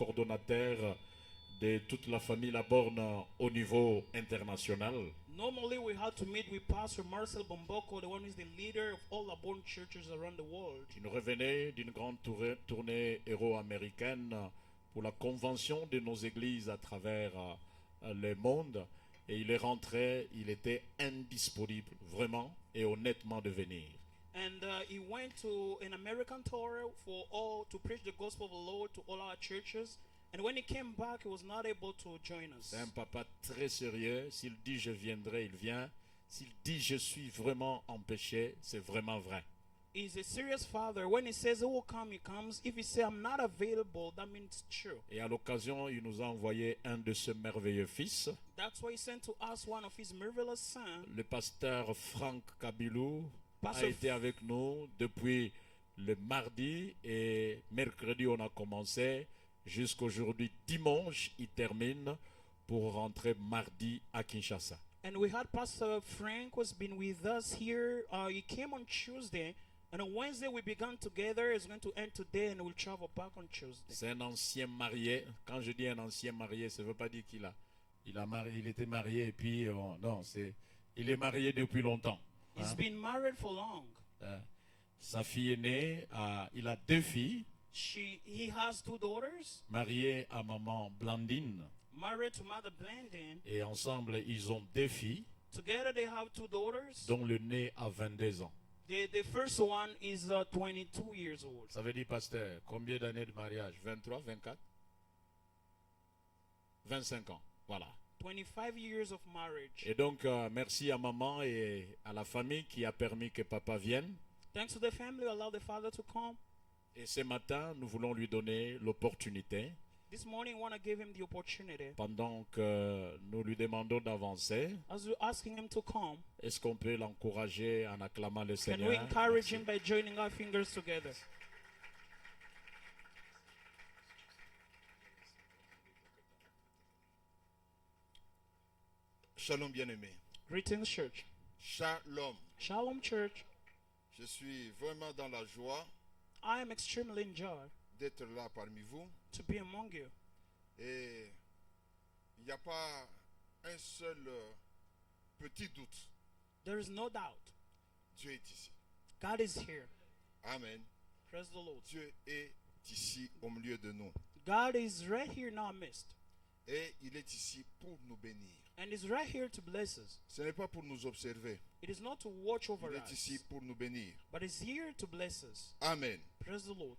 coordonnateur de toute la famille Laborne au niveau international. Normally, we had to meet with Pastor Marcel Bomboko, the one who is the leader of all Laborne churches around the world. Il nous revenait d'une grande tournée héros-américaine pour la convention de nos églises à travers le monde. Et il est rentré, il était indisponible, vraiment et honnêtement de venir. And he went to an American tour for all to preach the gospel of the Lord to all our churches. And when he came back, he was not able to join us. C'est un papa très sérieux. S'il dit je viendrai, il vient. S'il dit je suis vraiment en péché, c'est vraiment vrai. He's a serious father. When he says he will come, he comes. If he says I'm not available, that means it's true. Et à l'occasion, il nous a envoyé un de ses merveilleux fils. That's why he sent to us one of his marvelous sons. Le pasteur Franck Kabilou a Pasteur été avec nous depuis le mardi et mercredi on a commencé. Jusqu'aujourd'hui, dimanche, il termine pour rentrer mardi à Kinshasa. And we had Pastor Frank who's been with us here. He came on Tuesday. And on Wednesday we began together. He's going to end today and we'll travel back on Tuesday. C'est un ancien marié. Quand je dis un ancien marié, ça ne veut pas dire il était marié et puis non, il est marié depuis longtemps. He's been married for long. Sa fille est née, il a 2 filles. He has 2 daughters. Marié à maman Blandine. Married to Mother Blandine. Et ensemble, ils ont 2 filles. Together they have 2 daughters. Dont le né a 22 ans. The first one is 22 years old. Ça veut dire, pasteur, combien d'années de mariage? 23, 24? 25 ans, voilà. 25 years of marriage. Et donc, merci à maman et à la famille qui a permis que papa vienne. Thanks to the family who allowed the father to come. Et ce matin, nous voulons lui donner l'opportunité. This morning, we want to give him the opportunity. Pendant que nous lui demandons d'avancer, As we're asking him to come, est-ce qu'on peut l'encourager en acclamant le can Seigneur? we encourage him by joining our fingers together? Shalom bien-aimé. Greetings, church. Shalom. Shalom, church. Je suis vraiment dans la joie I am extremely enjoyed d'être là parmi vous. to be among you. Et il n'y a pas un seul petit doute. There is no doubt. Dieu est ici. God is here. Amen. Praise the Lord. Dieu est ici au milieu de nous. God is right here in our midst. Et il est ici pour nous bénir. And is right here to bless us. Ce n'est pas pour nous observer. It is not to watch over Il est us, ici pour nous bénir. but is here to bless us. Amen. Praise the Lord.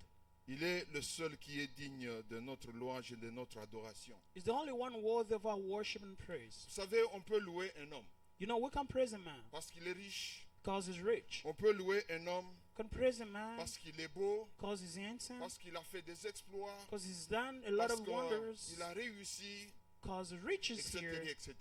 Il est le seul qui est digne de notre louange et de notre adoration. He's the only one worthy of our worship and praise. Vous savez, on peut louer un homme You know, we can praise a man parce qu'il est riche. because he's rich. On peut louer un homme We can praise a man parce qu'il est beau, because he's handsome, parce qu'il a fait des exploits, because he's done a lot parce of wonders, qu'il a réussi, because the rich is etc., here, etc.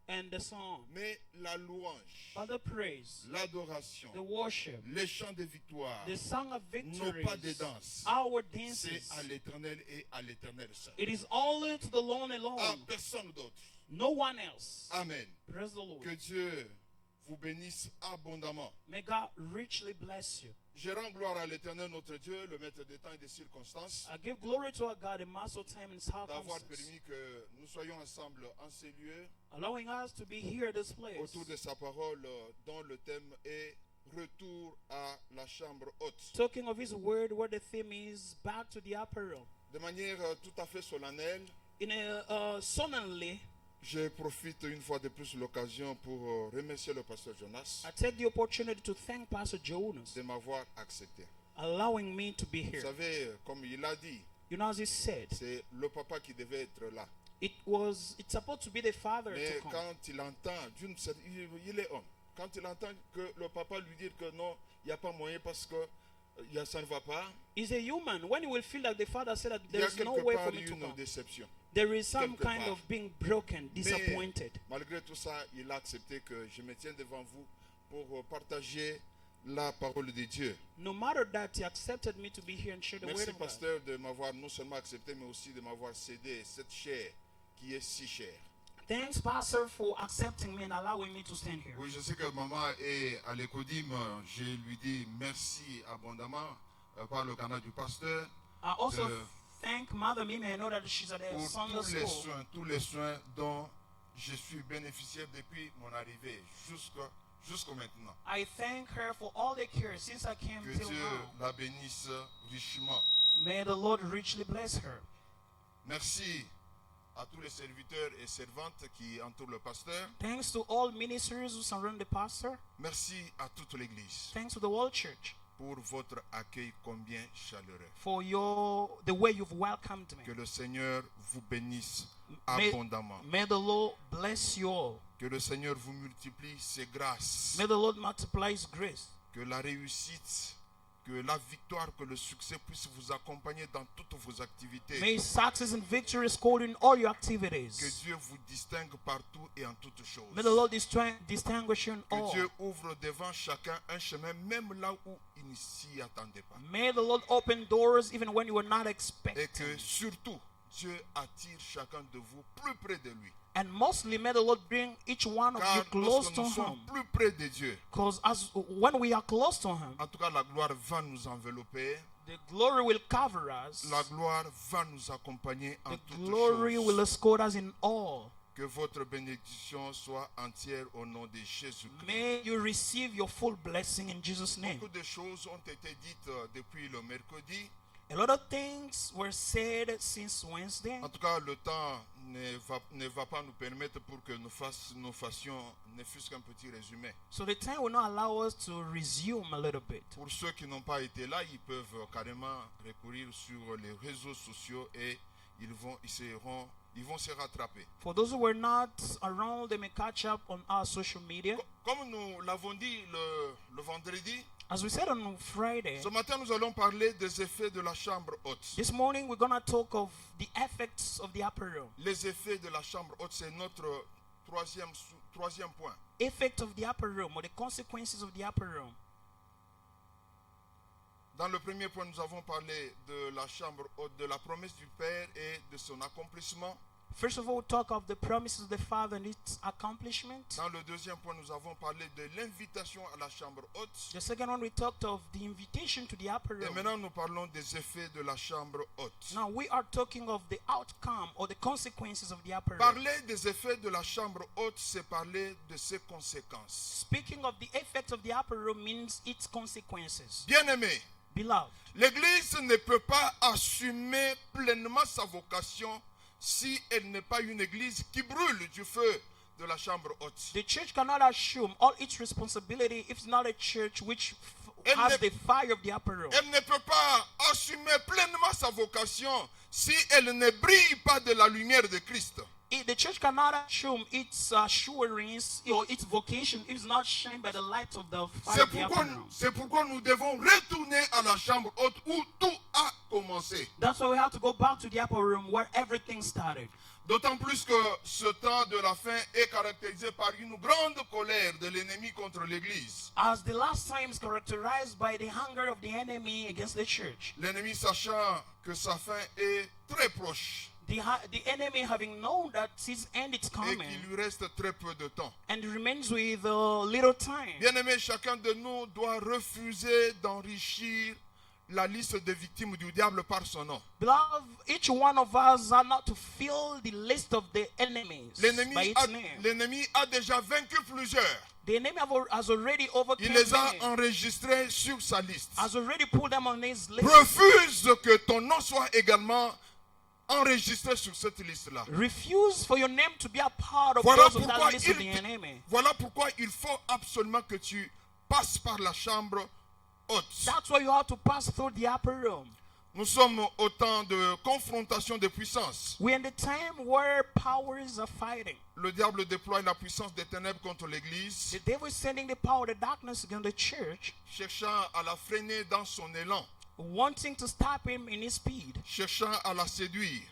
and the song. Mais la louange, But the praise, l'adoration, the worship, les chants de victoire the song of n'ont victory, pas de danse. our C'est dances, à l'Éternel et à l'Éternel seul. it is only to the Lord À alone, personne d'autre. no one else. Amen. Praise the Lord. Que Dieu vous bénisse abondamment. May God richly bless you. Je rends gloire à l'Éternel notre Dieu, le maître des temps et des circonstances, I give glory to our God, the master of time and d'avoir circumstances, permis que nous soyons ensemble en ces lieux allowing us to be here at this place, autour de sa parole dont le thème est Retour à la chambre haute. talking of his word where the theme is back to the upper room. De manière tout à fait solennelle, In a solemnly, je profite une fois de plus de l'occasion pour remercier le pasteur Jonas I take the opportunity to thank Pastor Jonas de m'avoir accepté. allowing me to be Vous here. savez, comme il a dit, You know, as he said, c'est le papa qui devait être là. it's supposed to be the father Mais to come. quand il entend, il est homme. Quand il entend que le papa lui dit que non, il n'y a pas moyen parce que ça ne va pas, He's a human. When he will feel like the father said that il y a there's no quelque way part for me to une come, déception. there is some quelque kind part. of being broken, disappointed. Malgré tout ça, il a accepté que je me tienne devant vous pour partager la parole de Dieu. No matter that, he accepted me to be here and share the word Merci of God. pasteur de m'avoir non seulement accepté mais aussi de m'avoir cédé cette chair qui est si chère. Thanks, Pastor, for accepting me and allowing me to stand here. Oui, je sais que maman est à l'écodime. Je lui dis merci abondamment par le canal du pasteur I also de thank Mother Mimi. I know that she's at the pour Sunday school. tous les soins dont je suis bénéficiaire depuis mon arrivée jusqu'au maintenant. I thank her for all the care since I came Que till Dieu now. la bénisse richement. May the Lord richly bless her. Merci à tous les serviteurs et servantes qui entourent le pasteur. Thanks to all ministers who surround the pastor. Merci à toute l'Église Thanks to the whole church pour votre accueil combien chaleureux. for the way you've welcomed Que me. le Seigneur vous bénisse May, abondamment. may the Lord bless you all. Que le Seigneur vous multiplie ses grâces. May the Lord multiply His grace. Que la réussite, que la victoire, que le succès puisse vous accompagner dans toutes vos activités. May success and victory score in all your Que activities. Dieu vous distingue partout et en toutes choses. May the Lord distinguish you in Que all. Dieu ouvre devant chacun un chemin, même là où il ne s'y attendait pas. May the Lord open doors even when you were not Et expecting. que surtout, Dieu attire chacun de vous plus près de lui. And mostly, may the Lord bring each one of you Car close lorsque to nous sommes Him. plus près de Dieu, Because when we are close to Him, en tout cas la gloire va nous envelopper. the glory will cover us. La gloire va nous accompagner en The toutes glory will choses. escort us in all. Que votre bénédiction soit entière au nom de Jésus-Christ. May you receive your full blessing in Jesus' name. Beaucoup de choses ont été dites depuis le mercredi. A lot of things were said since Wednesday. En tout cas, le temps ne va pas nous permettre pour que nous fassions ne fût-ce qu'un petit résumé. So the time will not allow us to resume a little bit. Pour ceux qui n'ont pas été là, ils peuvent carrément recourir sur les réseaux sociaux et ils vont se rattraper. For those who were not around, they may catch up on our social media. Comme nous l'avons dit le vendredi, As we said on Friday, ce matin nous allons parler des effets de la chambre haute. this morning we're going to talk of the effects of the upper room. Les effets de la chambre haute, c'est notre troisième point. Effect of the upper room, or the consequences of the upper room. Dans le premier point, nous avons parlé de la chambre haute, de la promesse du Père et de son accomplissement. First of all, talk of the promises of the Father and its accomplishment. Dans le deuxième point, nous avons parlé de l'invitation à la chambre haute. The second one, we talked of the invitation to the upper Et room. maintenant, nous parlons des effets de la chambre haute. Now we are talking of the outcome or the consequences of the upper room. Parler des effets de la chambre haute, c'est parler de ses conséquences. Speaking of the effect of the upper room means its consequences. Bien-aimés, Beloved, l'Église ne peut pas assumer pleinement sa vocation si elle n'est pas une Église qui brûle du feu de la chambre haute. the church cannot assume all its responsibility if it's not a church which has the fire of the upper room. Elle ne peut pas assumer pleinement sa vocation si elle ne brille pas de la lumière de Christ. The church cannot assume its assurance or its vocation if it's not shined by the light of the fire of the upper room. C'est pourquoi nous devons retourner à la chambre haute où tout a commencé. That's why we have to go back to the upper room where everything started. D'autant plus que ce temps de la fin est caractérisé par une grande colère de l'ennemi contre l'Église. As the last time is characterized by the hunger of the enemy against the church. L'ennemi sachant que sa fin est très proche The enemy having known that his end is et coming qu'il lui reste très peu de temps. and remains with little time. Bien-aimé, chacun de nous doit refuser d'enrichir la liste des victimes du diable par son nom. Beloved, each one of us are not to fill the list of the enemies by its name. L'ennemi a déjà vaincu plusieurs. The enemy has already overcome Il les a many, enregistrés sur sa liste. has already put them on his list. Refuse que ton nom soit également enregistré sur cette liste-là. Refuse for your name to be a part of Voilà those of pourquoi, that list of the enemy. voilà pourquoi il faut absolument que tu passes par la chambre haute. That's why you have to pass through the upper room. Nous sommes au temps de confrontation de puissance. We're in the time where powers are fighting. Le diable déploie la puissance des ténèbres contre l'Église, The devil is sending the power of the darkness against the church, cherchant à la freiner dans son élan, wanting to stop him in his speed, cherchant à la séduire.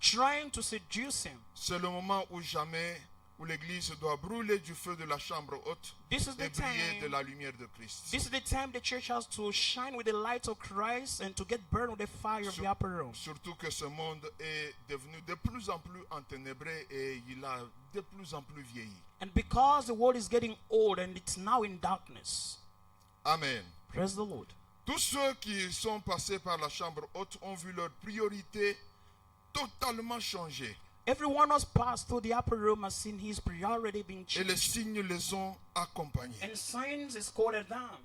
trying to seduce him. C'est le moment où jamais où l'Église doit brûler du feu de la chambre haute This is et the briller de time. la lumière de Christ. This is the time the church has to shine with the light of Christ and to get burned with the fire of the upper room. Surtout que ce monde est devenu de plus en plus enténébré et il a de plus en plus vieilli. And because the world is getting old and it's now in darkness. Amen. Praise the Lord. Tous ceux qui sont passés par la chambre haute ont vu leurs priorités totalement changer. Everyone who's passed through the upper room has seen his priority being Et les changed. signes les ont accompagnés. And signs is quoted down.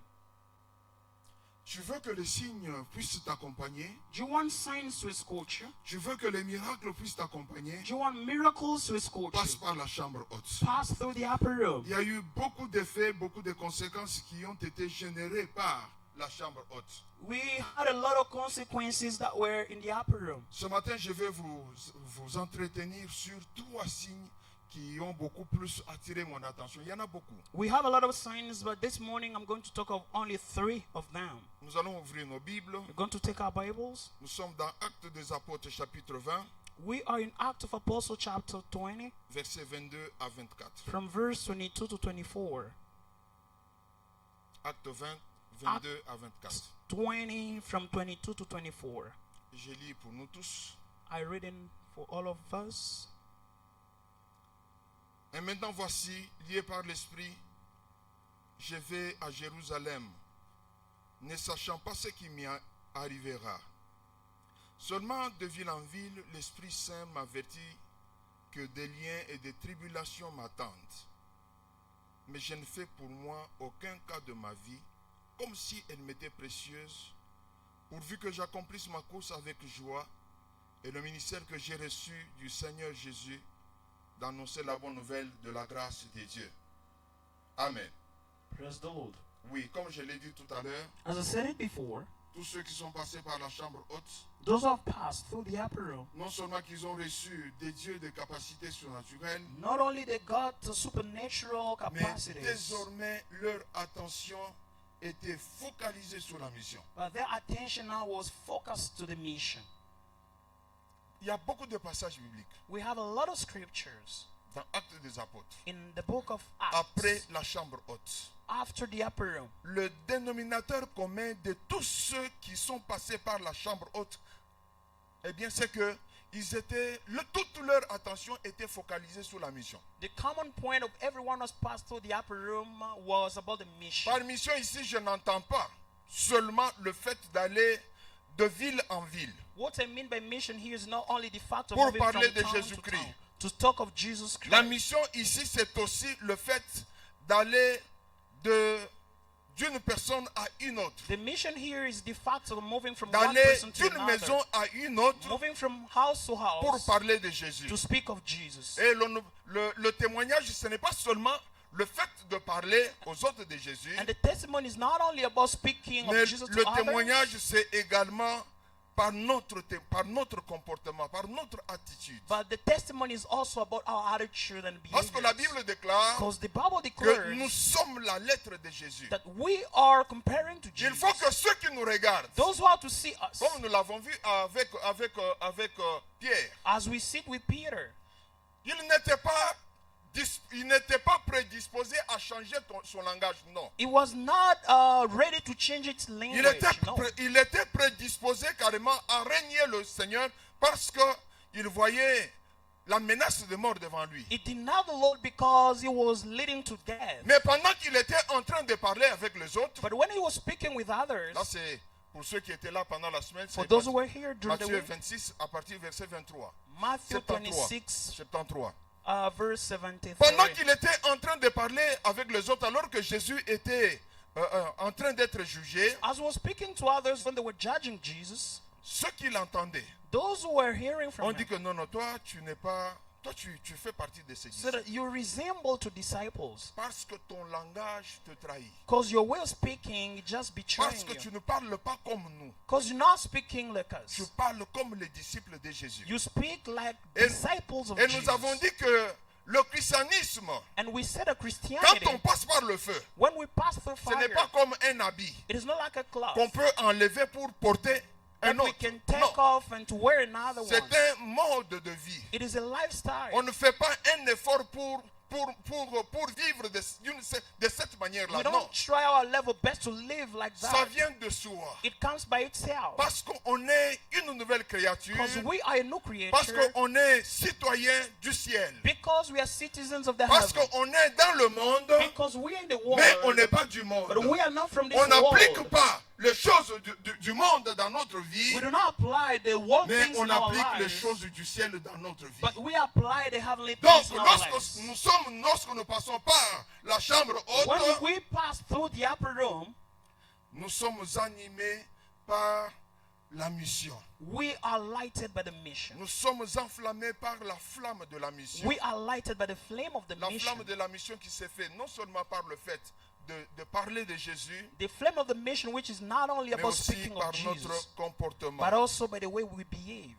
Tu veux que les signes puissent t'accompagner? Do you want signs to escort you? Tu veux que les miracles puissent t'accompagner? Do you want miracles to escort Passe you? par la chambre haute. Pass through the upper room. Il y a eu beaucoup d'effets, beaucoup de conséquences qui ont été générées par la chambre haute. We had a lot of consequences that were in the upper room. Ce matin, je vais vous entretenir sur 3 signes qui ont beaucoup plus attiré mon attention. Il y en a beaucoup. We have a lot of signs, but this morning I'm going to talk of only 3 of them. Nous allons ouvrir nos Bibles. We're going to take our Bibles. Nous sommes dans Actes des Apôtres, chapitre 20, We are in Acts of Apostles chapter 20, versets 22 à 24. from verse 22 to 24. Acte 20, 22 à 24. 20 from 22 to 24. Je lis pour nous tous. I read in for all of us. Et maintenant voici, lié par l'Esprit, je vais à Jérusalem, ne sachant pas ce qui m'y arrivera. Seulement de ville en ville, l'Esprit Saint m'avertit que des liens et des tribulations m'attendent. Mais je ne fais pour moi aucun cas de ma vie, comme si elle m'était précieuse, pourvu que j'accomplisse ma course avec joie et le ministère que j'ai reçu du Seigneur Jésus, d'annoncer la bonne nouvelle de la grâce de Dieu. Amen. Praise the Lord. Oui, comme je l'ai dit tout à l'heure, As I said it before, tous ceux qui sont passés par la chambre haute, those who have passed through the upper room, non seulement qu'ils ont reçu des dieux de capacités surnaturelles, not only they got the supernatural mais capacities, désormais leur attention était focalisée sur la mission. but their attention now was focused to the mission. Il y a beaucoup de passages bibliques We have a lot of scriptures dans Actes des Apôtres. in the book of Acts Après la chambre haute, after the upper room. le dénominateur commun de tous ceux qui sont passés par la chambre haute, eh bien, c'est que toute leur attention était focalisée sur la mission. The common point of everyone who's passed through the upper room was about the mission. Par mission ici, je n'entends pas seulement le fait d'aller de ville en ville. What I mean by mission here is not only the fact of Pour moving from parler de town to Jésus-Christ. town, to talk of Jesus Christ. La mission ici, c'est aussi le fait d'aller d'une personne à une autre. The mission here is the fact of moving from one D'aller person to d'une maison another, à une autre moving from house to pour house parler de Jésus. to speak of Jesus. Et le témoignage, ce n'est pas seulement le fait de parler aux autres de Jésus, And the testimony is not only about speaking mais of Jesus le to others, témoignage, c'est également par notre comportement, par notre attitude. but the testimony is also about our attitude and Parce que la behavior. Bible déclare Because the Bible que declares nous sommes la lettre de Jésus. that we are comparing to Il Jesus. faut que ceux qui nous regardent, Those who are to see us, comme nous l'avons vu avec Pierre, as we sit with Peter, il n'était pas prédisposé à changer son langage, non. it was not ready to change its Il language. No. était prédisposé carrément à régner le Seigneur parce qu'il voyait la menace de mort devant lui. It did not the Lord because he was leading to death. Mais pendant qu'il était en train de parler avec les autres, But when he was speaking with others, là c'est pour ceux qui étaient là pendant la semaine, for c'est those who were here during the Matthieu week, 26 à partir du verset 23. Matthew 73. 26, 73. verse 73. Pendant qu'il était en train de parler avec les autres, alors que Jésus était en train d'être jugé, As he was speaking to others when they were judging Jesus, ceux qui l'entendaient, those who were hearing on from dit him que non, toi tu n'es pas, toi tu fais partie de ces said disciples. that you resemble to disciples Parce que ton langage te trahit. because your way of speaking just betraying Parce que tu you. ne parles pas comme nous. Because you're not speaking like Tu us. parles comme les disciples de Jésus. You speak like Et- disciples of Et Jesus. nous avons dit que le christianisme, And we said that quand Christianity, on passe par le feu, when we pass through ce n'est fire, pas comme un habit it is not like a cloth qu'on peut enlever pour porter un that we autre. can take Non, off and to wear another c'est one. un mode de vie. It is a lifestyle. On ne fait pas un effort pour vivre de cette manière-là. We Non, don't try our level best to live like ça that. vient de soi. It comes by itself. Parce qu'on est une nouvelle créature. Because we are a new Parce creature. qu'on est citoyen du ciel. Because we are citizens of the Parce heaven. qu'on est dans le monde, Because we are in the world. mais on n'est pas du monde. But we are not from this On n'applique world. pas les choses du monde dans notre vie, We do not apply the world mais things on in our applique les lives, choses du ciel dans notre vie. but we apply the heavenly Donc, things in our lorsque lives. nous passons par la chambre When haute, we pass through the upper room, nous sommes animés par la mission. we are lighted by the mission. Nous sommes enflammés par la flamme de la mission. We are lighted by the flame of the La mission. flamme de la mission qui s'est faite non seulement par le fait de parler de Jésus, The flame of the mission, which is not only mais about aussi speaking par of notre Jesus, comportement. but also by the way we behave.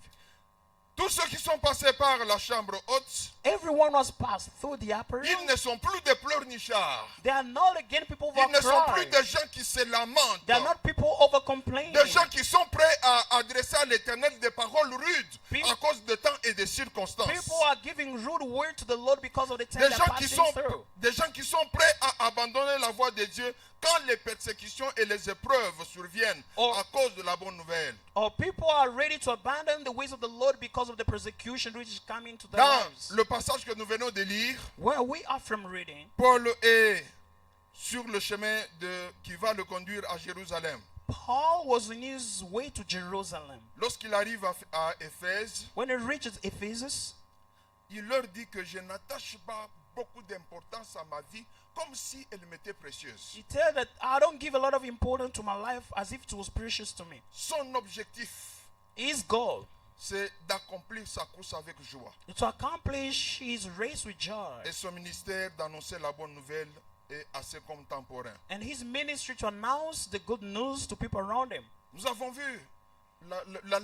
Tous ceux qui sont passés par la chambre haute, Everyone was passed through the upper ils room. ne sont plus des pleurnichards. They are not again people who Ils ne sont cry. plus des gens qui se lamentent. They are not people over complaining. Des gens qui sont prêts à adresser à l'Éternel des paroles rudes Pe- à cause de temps et des circonstances. People are giving rude word to the Lord because of the time Des they're gens, passing through. des gens qui sont prêts à abandonner la voie de Dieu quand les persécutions et les épreuves surviennent Oh. à cause de la bonne nouvelle. Or people are ready to abandon the ways of the Lord because of the persecution which is coming to their Dans lives. le passage que nous venons de lire, Where we are from reading, Paul est sur le chemin qui va le conduire à Jérusalem. Paul was on his way to Jerusalem. Lorsqu'il arrive à Éphèse, When he reaches Ephesus, il leur dit que je n'attache pas beaucoup d'importance à ma vie comme si elle m'était précieuse. he tells that I don't give a lot of importance to my life as if it was precious to me. Son objectif, His goal c'est d'accomplir sa course avec joie. is to accomplish his race with joy. Et son ministère d'annoncer la bonne nouvelle est assez contemporain. And his ministry to announce the good news to people around him. Nous avons vu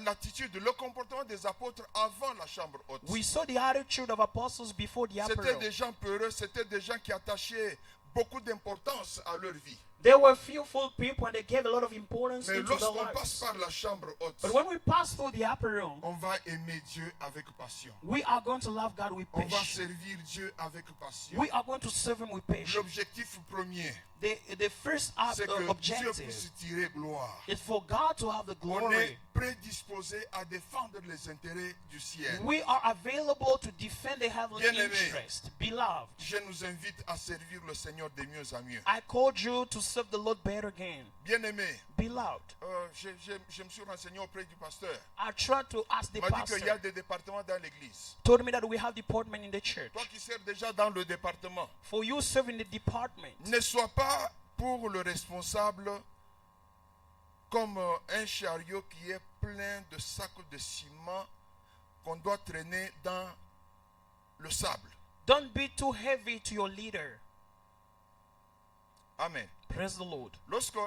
l'attitude, le comportement des apôtres avant la chambre haute. We saw the attitude of apostles before the upper C'était room. des gens peureux, c'était des gens qui attachaient beaucoup d'importance à leur vie. They were fearful people and they gave a lot of importance Mais into their lorsqu'on passe lives. par la chambre haute, But when we pass through the upper room, on va aimer Dieu avec passion. we are going to love God with On va patience. servir Dieu avec passion. We are going to serve Him with patience. L'objectif premier, The first c'est que Dieu objective puisse tirer gloire. is for God to have the On glory. est prédisposé à défendre les intérêts du ciel. We are available to defend the heavenly Bien-aimé. interest. Beloved, Je nous invite à servir le Seigneur de mieux en mieux. I called you to serve the Lord better again. Bien-aimé, Beloved, je me suis renseigné auprès du pasteur. I tried to ask the Il m'a dit qu'il y a pastor. des départements dans l'église. Told me that we have department in the church. Toi qui sers déjà dans le département, For you serving the department, ne sois pas pour le responsable comme un chariot qui est plein de sacs de ciment qu'on doit traîner dans le sable. don't be too heavy to your leader. Amen. Praise the Lord. Lorsque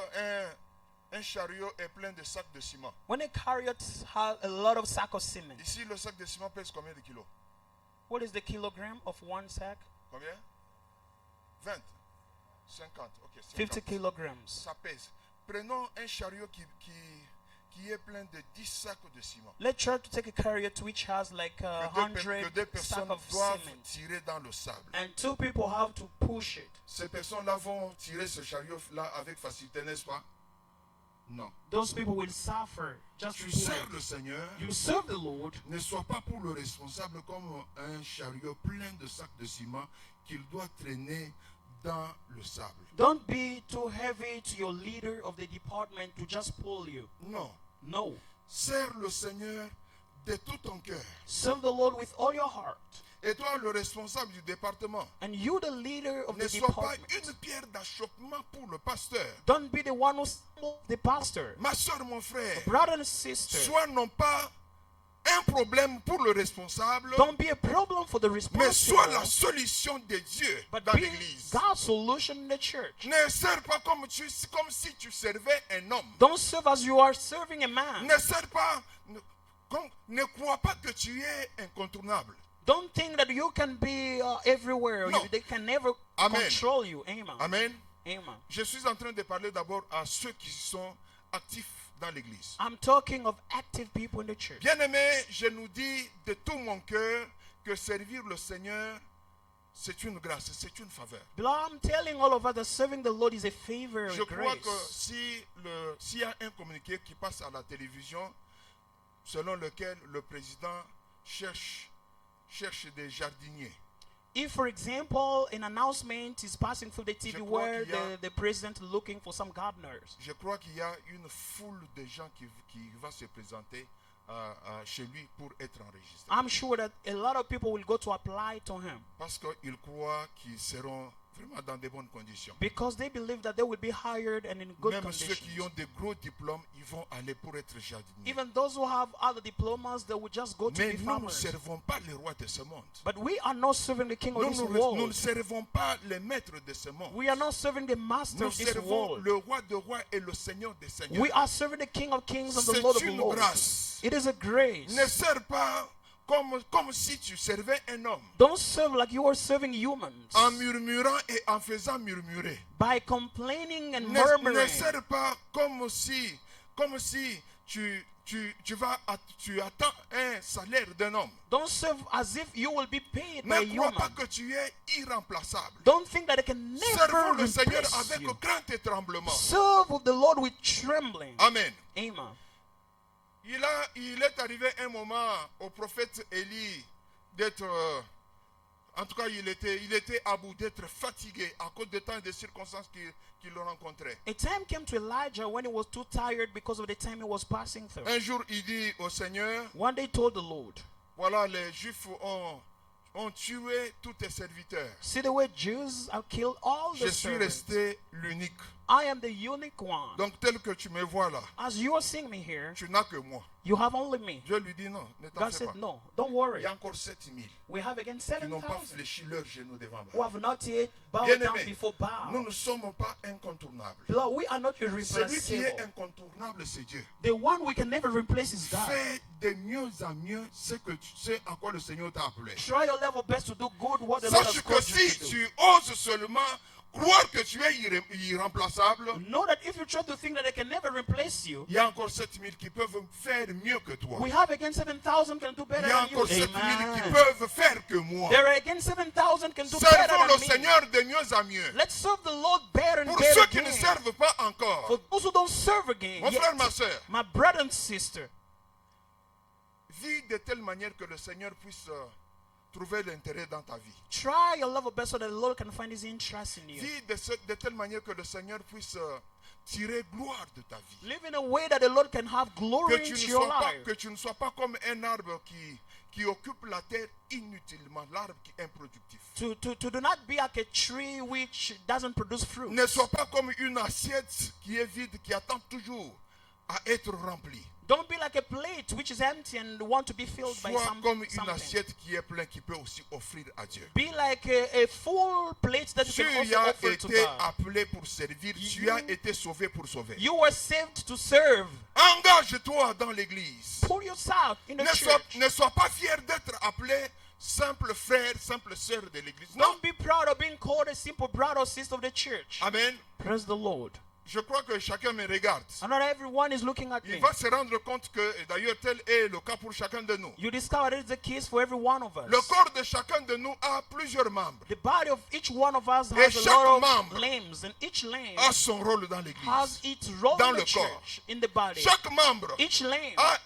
un chariot est plein de sacs de ciment, When a chariot has a lot of sack of cement, ici le sac de ciment pèse combien de kilos? what is the kilogram of one sack? Combien? 20, 50, ok, 50 50. kilograms. Ça pèse. Prenons un chariot qui est plein de 10 sacs de ciment. Let's try to take a chariot which has like Que deux 100 sack personnes of doivent cement, tirer dans le sable. and two people have to push it. Ces personnes-là vont tirer ce chariot-là avec facilité, n'est-ce pas? Non. Those people will suffer. Just Tu pull sers it. le Seigneur, You serve the Lord. ne sois pas pour le responsable comme un chariot plein de sacs de ciment qu'il doit traîner dans le sable. Don't be too heavy to your leader of the department to just pull you. Non. No. Sers le Seigneur de tout ton cœur. Serve the Lord with all your heart. Et toi, le responsable du département, And you, the leader of ne the sois pas department, une pierre d'achoppement pour le pasteur. don't be the one who stumbles the pastor. Ma soeur, mon frère, Brother and sister, sois non pas un problème pour le responsable, don't be a problem for the mais sois la responsible, solution de Dieu but dans be l'église. God's solution in the church. Ne sers pas comme si tu servais un homme. Don't serve as you are serving a man. Ne sers pas, ne crois pas que tu es incontournable. Don't think that you can be everywhere. No. They can never Amen. control you. Amen. Amen. Amen. Je suis en train de parler d'abord à ceux qui sont actifs dans l'église. I'm talking of active people in the church. Bien-aimés, je nous dis de tout mon cœur que servir le Seigneur, c'est une grâce, c'est une faveur. Beloved, I'm telling all of us that serving the Lord is a favor Je and crois que grace. s'il y a un communiqué qui passe à la télévision selon lequel le président cherche des jardiniers. If, for example, an announcement is passing through the TV crois where qu'il y a- the president is looking for some gardeners, Je crois qu'il y a une foule de gens qui va se présenter chez lui pour être enregistrés. I'm sure that a lot of people will go to apply to him Parce qu'ils croient qu'ils seront vraiment dans de bonnes conditions. because they believe that they will be hired and in good Même ceux qui conditions. ont des gros diplômes, ils vont aller pour être jardiniers. Even those who have other diplomas, they will just go to Mais be nous ne farmers. servons pas le roi de ce monde. But we are not serving the king of Nous this ne world. servons pas les maîtres de ce monde. We are not serving the master Nous of this servons world. le roi de rois et le seigneur des seigneurs. We are serving the King of Kings and the C'est Lord of une Lords. grâce. It is a grace. Ne sers pas comme si tu servais un homme, Don't serve like you are serving humans en murmurant et en faisant murmurer. by complaining and Ne murmuring. sers pas comme si tu attends un salaire d'un homme. Don't serve as if you will be paid by a Ne crois pas human. que tu es irremplaçable. Don't think that I can never Servons le Seigneur replace avec you. crainte et tremblement. Serve the Lord with trembling. Amen. Amen. Il est arrivé un moment au prophète Élie d'être, en tout cas il était à bout, d'être fatigué à cause des temps et des circonstances qu'il le rencontrait. A time came to Elijah when he was too tired because of the time he was passing through. Un jour il dit au Seigneur, One day he told the Lord, voilà, les Juifs ont tué tous tes serviteurs. see the way Jews have killed all Je the suis servants. resté l'unique. I am the unique one. Donc tel que tu me vois là, As you are seeing me here, tu n'as que moi. you have only me. Dieu lui dit non, ne t'en God fais said, pas. no, don't Il worry. y a encore 7000 We have again qui n'ont pas 7,000 fléchi leurs genoux devant who moi. have not yet bowed down Bien-aimés, before nous Baal. ne sommes pas incontournables. Lord, we are not Celui qui est irreplaceable. incontournable, c'est Dieu. The one we can never replace is God. Fais de mieux en mieux ce que tu sais à quoi le Seigneur t'a appelé. Try your level best to do good what the Lord has Sache que called you si to do. tu oses seulement croire que tu es irremplaçable, Know that if you try to think that they can never replace you, il y a encore 7000 qui peuvent faire mieux que toi. we have again 7,000 can do better Il y a than you. encore 7000 qui Amen. peuvent faire que moi. There are again 7,000 can do better Servons le than me. Seigneur de mieux en mieux. Let's serve the Lord better and Pour better ceux qui ne again. servent pas encore, For those who don't serve again, mon yet, frère, ma soeur, my brother and sister, vis de telle manière que le Seigneur puisse trouver l'intérêt dans ta vie. try your level best so that the Lord can find his interest in you. Vis de telle manière que le Seigneur puisse tirer gloire de ta vie. Live in a way that the Lord can have glory Que into your life. tu ne sois pas comme un arbre qui occupe la terre inutilement, l'arbre qui est improductif. To do not be like a tree which doesn't produce fruit. Ne sois pas comme une assiette qui est vide, qui attend toujours à être remplie. Don't be like a plate which is empty and want to be filled by Sois comme une something. assiette qui est pleine, qui peut aussi offrir à Dieu. Be like a full plate that you Tu can also as offer to été God. appelé pour servir, tu as été sauvé pour sauver. You were saved to serve. Engage-toi dans l'église. Pull yourself in the Ne church. sois pas fier d'être appelé simple frère, simple sœur de l'église. Non. Don't be proud of being called a simple brother or sister of the church. Amen. Praise the Lord. Je crois que chacun me regarde. And not everyone is looking at Il me. va se rendre compte que, et d'ailleurs tel est le cas pour chacun de nous. You discover it's the case for every one of us. Le corps de chacun de nous a plusieurs membres, The body of each one of us Et has a chaque lot of membre limbs, and each limb a son rôle dans has l'église. its role Dans in le the corps. church, in the body. Chaque membre Each limb a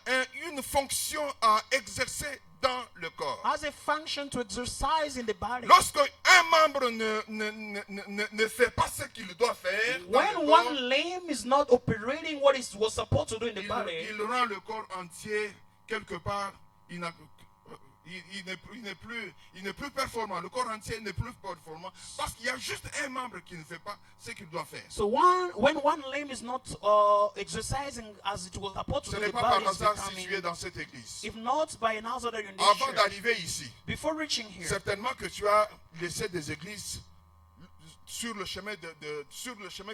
une fonction à exercer dans le corps. has a function to exercise in the body. Lorsque un membre ne fait pas ce qu'il doit faire, dans When le one corps, limb is not operating what it was supposed to do in the body, il rend le corps entier quelque part il n'est plus performant. Le corps entier n'est plus performant parce qu'il y a juste un membre qui ne fait pas ce qu'il doit faire. so when one limb is not exercising as it was supposed to Ce do, n'est the pas body par is hasard si tu es becoming. dans cette église. If not by an answer that you're in this Avant church, d'arriver ici, before reaching here, certainement que tu as laissé des églises sur le chemin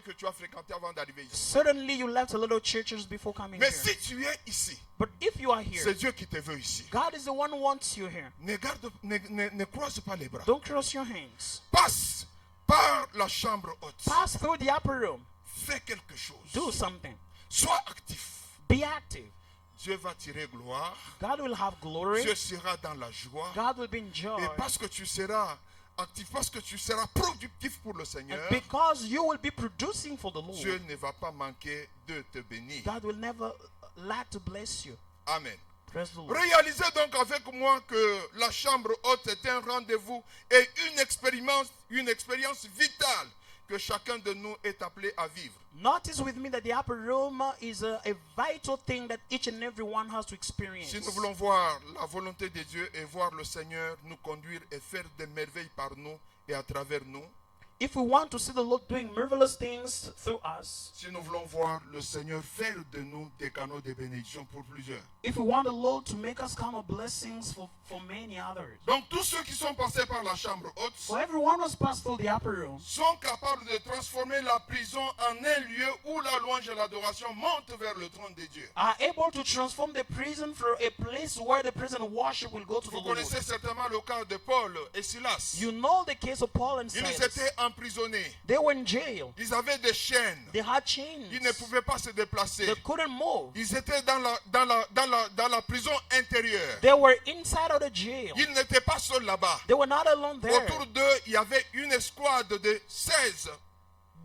que tu as fréquenté avant d'arriver ici. certainly you left a lot of churches before coming Mais here. si tu es ici, But if you are here, c'est Dieu qui te veut ici. God is the one who wants you here. Ne croise pas les bras. Don't cross your hands. Passe par la chambre haute. Pass through the upper room. Fais quelque chose. Do something. Sois actif. Be active. Dieu va tirer gloire. God will have glory. Dieu sera dans la joie. God will be in joy. Et parce que tu seras actif, parce que tu seras productif pour le Seigneur, And because you will be producing for the Dieu Lord, ne va pas manquer de te bénir. God will never lack to bless you. Amen. Praise the Lord. Réalisez donc avec moi que la chambre haute est un rendez-vous et une expérience vitale que chacun de nous est appelé à vivre. Notice with me that the upper room is a vital thing that each and every one has to experience. Si nous voulons voir la volonté de Dieu et voir le Seigneur nous conduire et faire des merveilles par nous et à travers nous, If we want to see the Lord doing marvelous things through us, si nous voulons voir le Seigneur faire de nous des canaux de bénédiction pour plusieurs. if we want the Lord to make us kind of blessings for many others. Donc tous ceux qui sont passés par la chambre haute So everyone was passed through the upper room. sont capables de transformer la prison en un lieu où la louange et l'adoration montent vers le trône de Dieu. Are able to transform the prison from a place where the prison worship will go to the Vous Lord. connaissez certainement le cas de Paul et Silas. You know the case of Paul and Ils Silas. étaient emprisonnés. They were in jail. Ils avaient des chaînes. They had chains. Ils ne pouvaient pas se déplacer. They couldn't move. Ils étaient dans la prison intérieure. They were inside of the jail. Ils n'étaient pas seuls là-bas. They were not alone there. Autour d'eux, il y avait une escouade de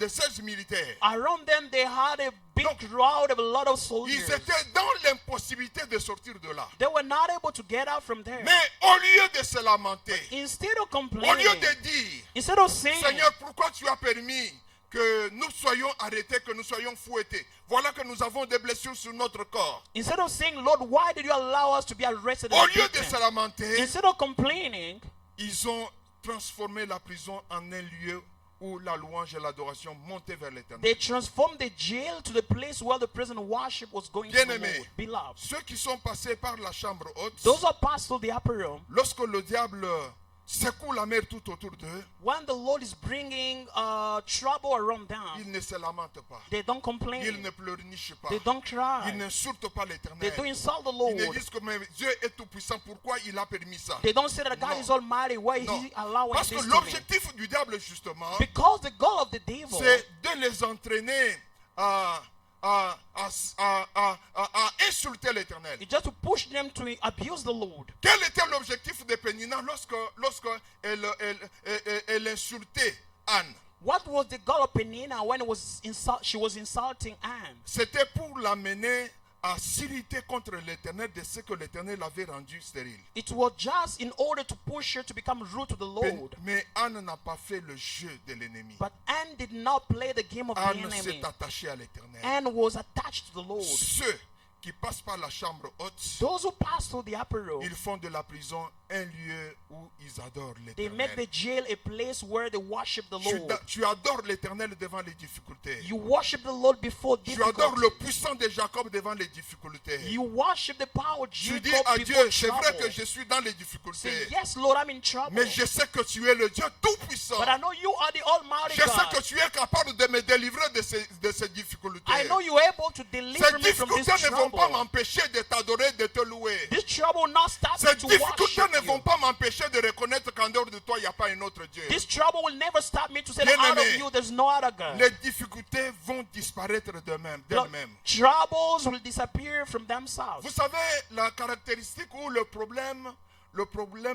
16 militaires. Around them, they had a big crowd of a lot of Ils soldiers. étaient dans l'impossibilité de sortir de là. They were not able to get out from there. Mais au lieu de se lamenter, Instead of au lieu complaining, de dire, instead of saying, Seigneur, pourquoi tu as permis que nous soyons arrêtés, que nous soyons fouettés? Voilà que nous avons des blessures sur notre corps. instead of saying, Lord, why did you allow us to be arrested? Au and lieu de beaten?" se lamenter, Instead of complaining, ils ont transformé la prison en un lieu où la louange et l'adoration montaient vers l'éternel. they transformed the jail to the place where the prison worship was going to the Bien-aimés, Lord. Beloved, ceux qui sont passés par la chambre haute, those are passed through the upper room. lorsque le diable secoue la mer tout autour d'eux, When the Lord is bringing trouble around them, ils ne se lamentent pas. they don't Ils complain. ne pleurnichent pas. They don't Ils cry. n'insultent pas They l'éternel. don't insult the Ils ne Lord. disent que mais Dieu est tout puissant, pourquoi il a permis ça? They don't say that God Non. is almighty. Why is Non. He allowing Parce this que to me? l'objectif du diable, justement, Because the goal of the devil c'est de les entraîner à insulter l'éternel. is just to push them to abuse the Lord. Quel était l'objectif de Pénina lorsque elle insultait Anne? What was the goal of Penina when she was insulting Anne? C'était pour l'amener à s'irriter contre l'éternel de ce que l'éternel avait rendu stérile. It was just in order to push her to become rude to the Lord. Mais Anne n'a pas fait le jeu de l'ennemi. But Anne did not play the game of the Anne enemy. s'est attachée à l'éternel. Anne was attached to the Lord. Ceux qui passent par la chambre haute, Those who pass through the upper room, ils font de la prison un lieu où ils adorent they make the l'éternel. jail a place where they worship the Lord. Tu adores l'éternel devant les difficultés. You worship the Lord before Tu adores difficulty. le puissant de Jacob devant les difficultés. You worship the power of Tu dis Jacob à before Dieu, c'est vrai trouble. que je suis dans les Say, difficultés, yes, Lord, I'm in trouble. mais je sais que tu es le Dieu tout-puissant. But I know you are the Almighty Je sais God. que tu es capable de me délivrer de ces difficultés. I know you're able to deliver Ces me from this difficultés ne vont pas trouble. m'empêcher de t'adorer, de te louer. This trouble will not stop Ces me to difficultés worship ne vont you. pas m'empêcher de reconnaître qu'en dehors de toi, il n'y a pas un autre Dieu. This trouble will never stop me to say that out of Bien-aimé, you there's no other God. Les difficultés vont disparaître d'elles-mêmes. Troubles will disappear from Vous themselves. savez, la caractéristique ou le problème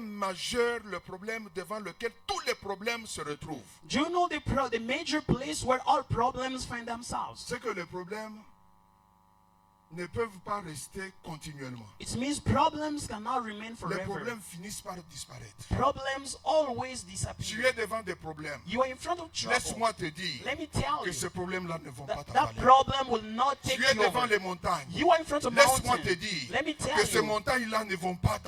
majeur, le problème devant lequel tous les problèmes se retrouvent, Do you know the major place where all problems find themselves? c'est que les problèmes ne peuvent pas rester continuellement. It means problems cannot remain Les forever. problèmes finissent par disparaître. Problems always Tu disappear. es devant des problèmes. You are in front of trouble. Laisse-moi te dire Let me tell que you, ces problèmes-là ne vont pas that t'avaler. problem will not take Tu es you devant over. les montagnes. You are in front of Laisse-moi mountains. te dire Let me tell que ces you montagnes-là ne vont pas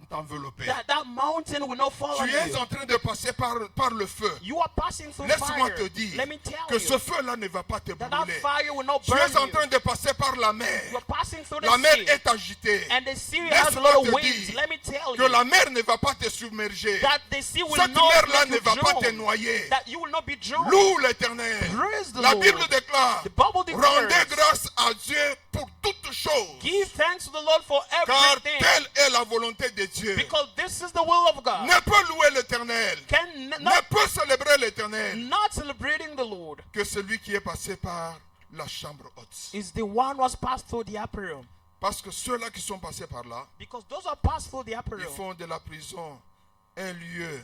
t'envelopper. that mountain will not fall on Tu es you. en train de passer par le feu. You are passing through Laisse-moi fire. te dire Let me tell que you ce feu-là ne va pas te that brûler. fire will not Tu burn es en you. train de passer par la mer. You are passing through La the mer sea. est agitée. And the sea has a Laisse-moi lot of te winds. dire Let me tell que you la mer ne va pas te submerger. that the sea will Cette not mer-là make ne you va pas te drown. noyer. That you will not be drowned. Loue l'Éternel. Praise the La Lord. Bible déclare, The Bible declares, rendez grâce à Dieu pour toutes choses, give thanks to the Lord for car everything. telle est la volonté de Dieu. Because this is the will of God. Ne peut louer l'Éternel, Can ne not, peut célébrer l'Éternel not celebrating the Lord que celui qui est passé par la chambre haute. is the one who has passed through the upper room. Parce que ceux-là qui sont passés par là, Because those who passed through the upper ils room, font de la prison un lieu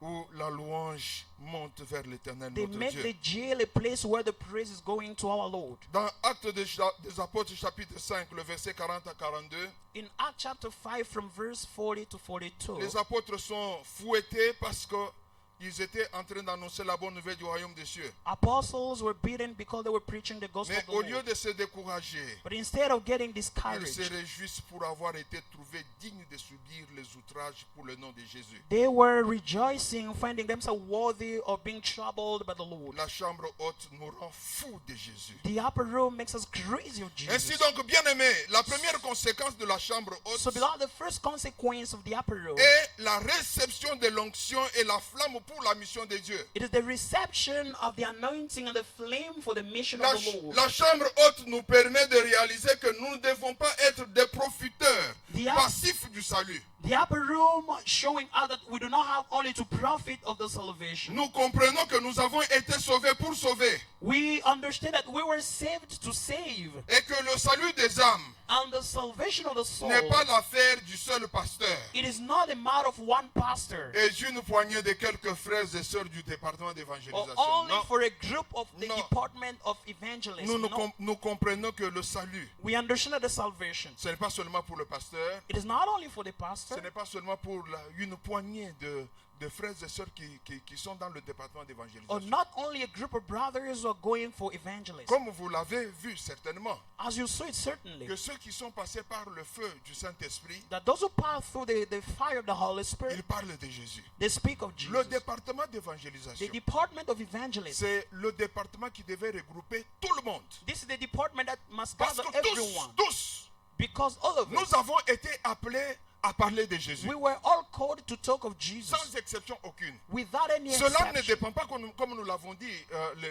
où la louange monte vers l'Éternel They notre make Dieu. the jail a place where the praise is going to our Lord. Dans Actes des Apôtres chapitre 5, le verset 40 à 42, In Acts chapter 5 from verse 40 to 42, les apôtres sont fouettés parce qu'ils étaient en train d'annoncer la bonne nouvelle du royaume des cieux. apostles were beaten because they were preaching the gospel Mais of the au lieu Lord. de se décourager, But instead of getting ils se discouraged, réjouissent pour avoir été trouvés dignes de subir les outrages pour le nom de Jésus. they were rejoicing, finding themselves worthy of being troubled by the Lord. La chambre haute nous rend fous de Jésus. The upper room makes us crazy of Ainsi Jesus. donc, bien-aimés, la première conséquence de la chambre So haute beloved, the first consequence of the upper room, est la réception de l'onction et la flamme pour la mission de Dieu. it is the reception of the anointing and the flame for the mission La, of the Lord. la chambre haute nous permet de réaliser que nous ne devons pas être des profiteurs The- passifs du salut. The upper room showing us that we do not have only to profit of the salvation. Nous comprenons que nous avons été sauvés pour sauver We understand that we were saved to save. et que le salut des âmes And the salvation of the soul, n'est pas l'affaire du seul pasteur it is not a matter of one pastor et d'une poignée de quelques frères et sœurs du département or d'évangélisation. only Non. for a group of the No. department of evangelism. No. Nous comprenons que le salut, We understand that the salvation, ce n'est pas seulement pour le pasteur, it is not only for the ce pastor, n'est pas seulement pour une poignée de frères et sœurs qui sont dans le département or d'évangélisation. not only a group of brothers who are going for evangelism. Comme vous l'avez vu certainement, As you saw it certainly, que ceux qui sont passés par le feu du Saint-Esprit, that those who pass through the fire of the Holy Spirit, ils parlent de Jésus. they speak of Le Jesus. département The d'évangélisation, department of evangelism, c'est le département qui devait regrouper tout le monde. this is the department that must Parce gather que everyone. tous, Because all of nous us, avons été appelés à parler de Jésus. we were all called to talk of Jesus Sans exception aucune. without any Cela ne exception. dépend pas, comme nous l'avons dit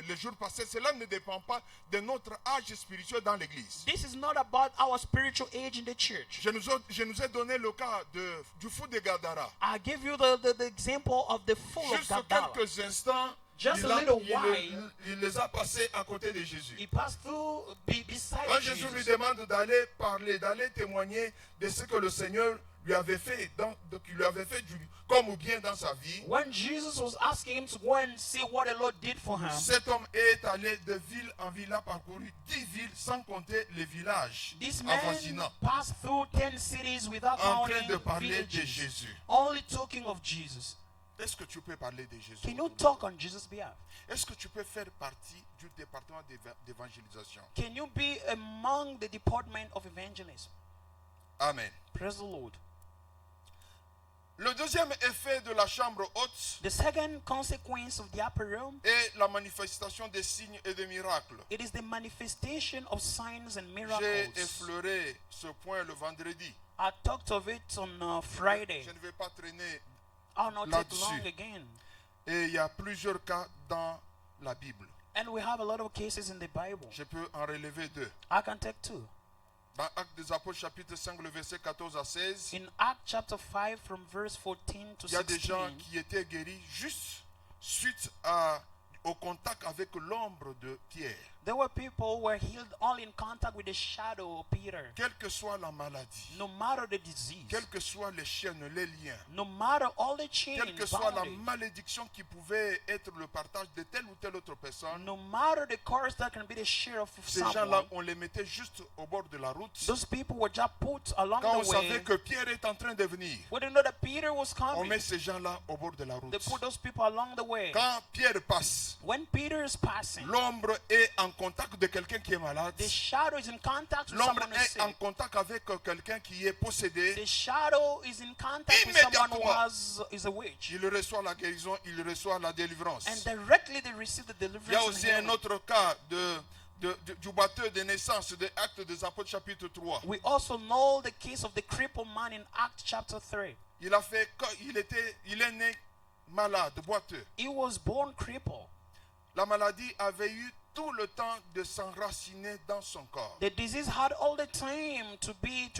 le jour passé, cela ne dépend pas de notre âge spirituel dans l'Église. This is not about our spiritual age in the church. Je nous ai donné le cas du fou de Gadara. I give you the example of the fool of Juste Gadara. quelques instants, Just a little while, il les a passés à côté de Jésus. he passed through beside Quand Jésus lui Jesus. demande d'aller parler, d'aller témoigner de ce que le Seigneur lui avait fait, il lui avait fait comme ou bien dans sa vie, When Jesus was asking him to go and see what the Lord did for him, cet homme est allé de ville en ville, a parcouru 10 villes sans compter les villages this man avoisinants, passed through 10 cities without en train de counting parler de villages, Jésus. only talking of Jesus. Est-ce que tu peux parler de Jésus? Can you talk on Jesus' behalf? Est-ce que tu peux faire partie du département d'évangélisation? Can you be among the department of evangelism? Amen. Praise the Lord. Le deuxième effet de la chambre haute The second consequence of the upper room, est la manifestation des signes et des miracles. it is the manifestation of signs and J'ai miracles. effleuré ce point le vendredi. I talked of it on Friday. Je ne vais pas traîner. I'll not take Là-dessus. long again. Et il y a plusieurs cas dans la Bible. And we have a lot of cases in the Bible. Je peux en relever deux. I can take two. Dans Actes des Apôtres chapitre 5, le verset 14 à 16, In Acts chapter 5 from verse 14 to il y a des 16, gens qui étaient guéris juste suite au contact avec l'ombre de Pierre. there were people who were healed only in contact with the shadow of Peter. Quelle que soit la maladie, No matter the disease, quelles que soient les chaînes, les liens, no matter all the chains, quelle que soit la bondage, malédiction qui pouvait être le partage de telle ou telle autre personne, no matter the curse that can be the share of ces gens-là, someone, on les mettait juste au bord de la route. those people were just put along Quand on the way. savait que Pierre est en train de venir, We didn't know that Peter was on coming. met ces gens-là au bord de la route. They put those people along the way. Quand Pierre passe, When Peter is passing, l'ombre est en contact de quelqu'un qui est malade. the shadow is in contact with L'ombre someone who's est en sick. contact avec quelqu'un qui est possédé. The shadow is in contact with someone who is a witch. Il reçoit la guérison, il reçoit la délivrance. And directly they receive the Il y a deliverance and aussi un healing. autre cas du batteur de naissance de Actes des Apôtres chapitre 3. We also know the case of the crippled man in Acts chapter 3. Il est né malade, boiteux. He was born crippled. La maladie avait eu tout le temps de s'enraciner dans son corps. The disease had all the time to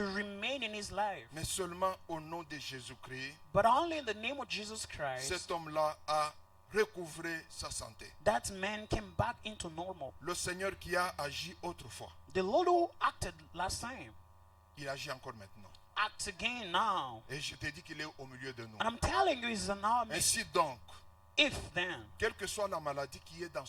remain in his life. Mais seulement au nom de Jésus-Christ, But only in the name of Jesus Christ, cet homme-là a recouvré sa santé. that man came back into normal. Le Seigneur qui a agi autrefois, The Lord who acted last time il agit encore maintenant. act again now. Et je te dis qu'il est au milieu de nous. And I'm telling you, he's in our midst. Ainsi donc, If then, quelle que soit la maladie qui est dans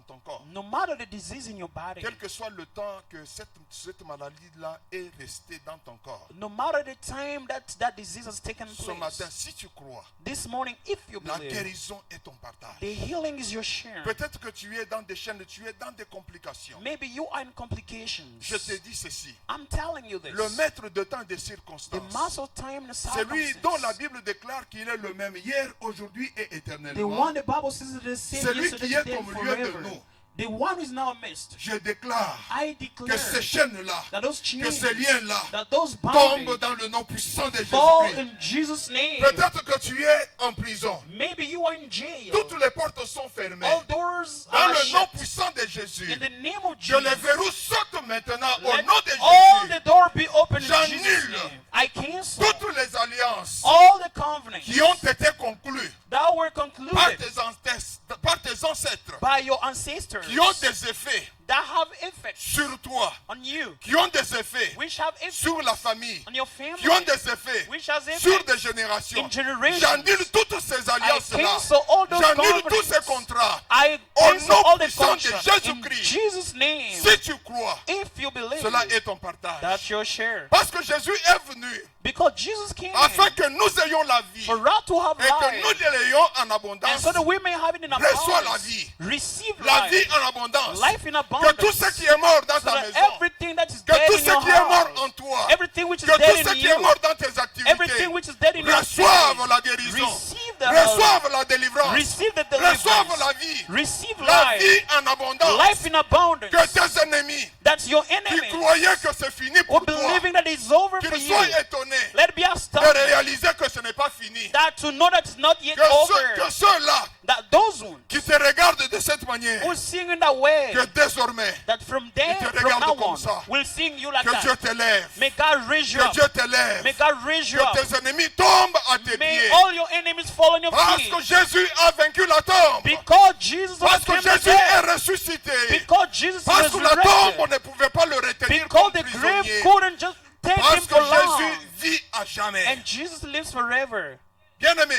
ton corps, no matter the disease in your body, quel que soit le temps que cette maladie-là est restée dans ton corps, no matter the time that disease has taken ce place, matin, si tu crois, this morning, if you la believe, guérison est ton partage. the healing is your share. Peut-être que tu es dans des chaînes, tu es dans des complications. Maybe you are in complications. Je te dis ceci. I'm telling you this. Le maître de temps et des The circonstances, master of time and c'est lui dont la circumstances. Bible déclare qu'il est le même hier, aujourd'hui et The éternellement. one the Bible says is the same Celui yesterday, qui est today, au and milieu de forever. nous. The one who is in our midst. Je déclare I que declare ces chaînes-là, that those que chains, ces liens-là that those tombent boundaries dans le nom puissant de fall Jésus-Christ. in Jesus' name. Peut-être que tu es en prison. Maybe you are in jail. Toutes les portes sont fermées. All doors Dans are le nom shut. puissant de Jésus, In the name of que les Jesus, verrous sautent maintenant au let nom de all Jésus. the doors be open in J'annule Jesus' name. I cancel Toutes les alliances all the covenants qui ont été conclues that were par concluded tes ancêtres, by your ancestors qui ont des effets that have effect sur toi, on you, qui ont des effets which have effect sur la famille, on your family, qui ont des effets which has sur effect des générations. in generations. J'annule toutes ces I alliances-là. cancel all those J'annule tous ces covenants. contrats. I Au cancel nom all the puissant de contracts in Jésus-Christ. Jesus' name. Si tu crois, If you believe, cela est ton partage. that's your share. Parce que Jésus est venu Because Jesus came afin que nous ayons la vie for us to have et que nous life, l'ayons en and abondance. so that we may have it in Reçois la abundance. vie. Receive La vie life, en abondance. life in Que abundance. tout ce qui est mort dans So ta that maison, everything that is que dead tout in ce your qui est mort en house, toi, everything which is que dead tout in ce qui est you, mort dans tes activités, everything which is dead in your reçoivent activities, la guérison, receive the reçoivent la délivrance, receive the reçoivent deliverance, la vie, receive la vie life, en abondance. life in abundance. Que tes ennemis That's your qui enemy croyaient que c'est fini who pour toi, believing that it's over for qu'ils you. soient étonnés Let it be de astounded réaliser que ce n'est pas fini. that to know that it's not yet Que over. ceux-là That those ones qui te regardent de cette manière, who sing in that way, que désormais, that from there, te from regardent now comme on, ça. will sing you like que Dieu that. t'élève, May God raise you que up. Dieu t'élève, May God raise you que up. tes ennemis tombent à tes May pieds. all your enemies fall on your Parce feet. que Jésus a vaincu la tombe. Because Jesus Parce que overcame the Jésus est death. ressuscité. Because Jesus Parce is que la tombe resurrected. ne pouvait pas le retenir Because comme the grave prisonnier. couldn't just take him Parce que for long. Jésus vit à jamais. And Jesus lives forever. Bien-aimé,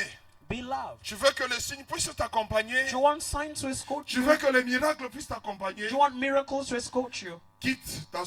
Beloved, tu veux que les signes puissent t'accompagner? do you want signs to escort Tu you? veux que les miracles puissent t'accompagner? Do you want miracles to escort you? Quitte ta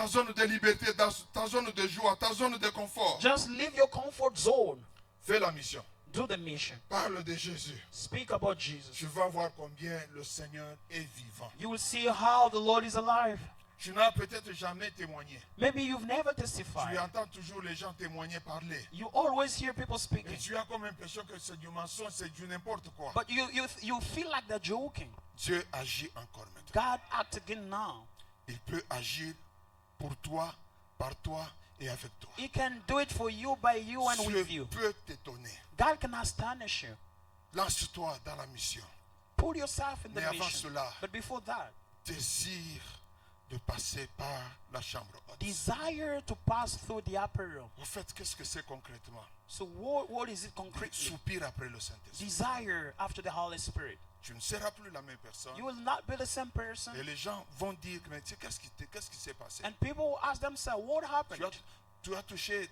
zone de liberté, ta zone de joie, ta zone de confort. Just leave your comfort zone. Fais la mission. Do the mission. Parle de Jésus. Speak about Jesus. Tu vas voir combien le Seigneur est vivant. You will see how the Lord is alive. Tu n'as peut-être jamais témoigné. Maybe you've never Tu testified. entends toujours les gens témoigner, parler. You always hear people Et speaking. tu as comme l'impression que c'est du mensonge, c'est du n'importe quoi. But you feel like they're joking. Dieu agit encore maintenant. God act again now. Il peut agir pour toi, par toi et avec toi. He can do it for you, by you, and Dieu with you. peut t'étonner. God can astonish you. Lance-toi dans la mission. Put yourself in the Mais avant mission. cela, But before that, désire de passer par la chambre haute. desire to pass through the upper room. En fait, qu'est-ce que c'est concrètement? So what is it concretely? Soupir après le Saint-Esprit. Desire after the Holy Spirit. Tu ne seras plus la même personne. You will not be the same person. Et les gens vont dire, mais tu sais, qu'est-ce qui s'est passé? And people will ask themselves, what happened? Tu as touché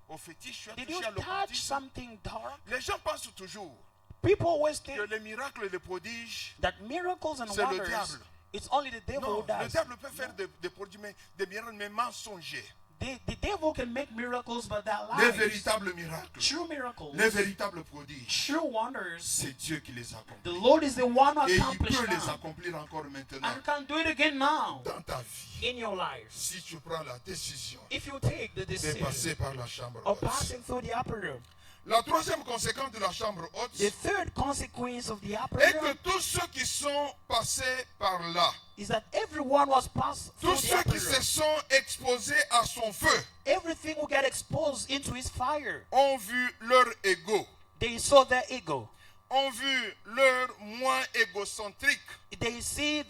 au fétiche, tu as Did touché you à touch l'occultisme. something dark? Les gens pensent toujours People always que think les miracles et les prodiges, that miracles and c'est le wonders, diable. it's only the devil non, who le does. diable peut faire des prodiges, mais des miracles, mais mensongers. The devil can make miracles, but they're Les lies. véritables miracles, True miracles, les véritables prodiges, true wonders, c'est Dieu qui les the accomplit. Lord is the one who Et il accomplishes peut les them. accomplir encore maintenant And can do it again now dans ta vie. in your life. Si tu prends la décision If you take the de decision passer par la chambre of haute. passing through the upper room, La troisième conséquence de la chambre haute the third consequence of the upper est que room tous ceux qui sont passés par là, is that everyone was passed through tous the ceux upper qui se room. sont exposés à son feu, Everything will get exposed into his fire. ont vu leur ego, They saw their ego. ont vu leur moi égocentrique, They see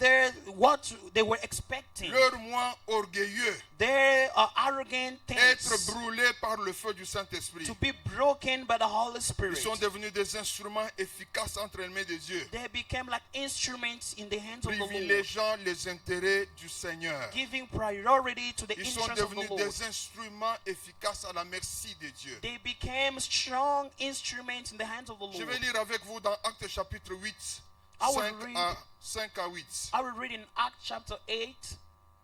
what they were expecting. leur moi orgueilleux, Their arrogant again être things brûlés par le feu du Saint-Esprit. to be broken by the Holy Ils Spirit. sont devenus des instruments efficaces entre les mains de Dieu, They became like instruments in the hands of the Lord, privilégiant les intérêts du Seigneur. giving priority to the Ils sont interests of the devenus Lord. des instruments efficaces à la merci de Dieu. They became strong instruments in the hands of the Je vais Lord. lire avec vous dans Actes chapitre 8, I will 5 à 8. I will read in Acts chapter 8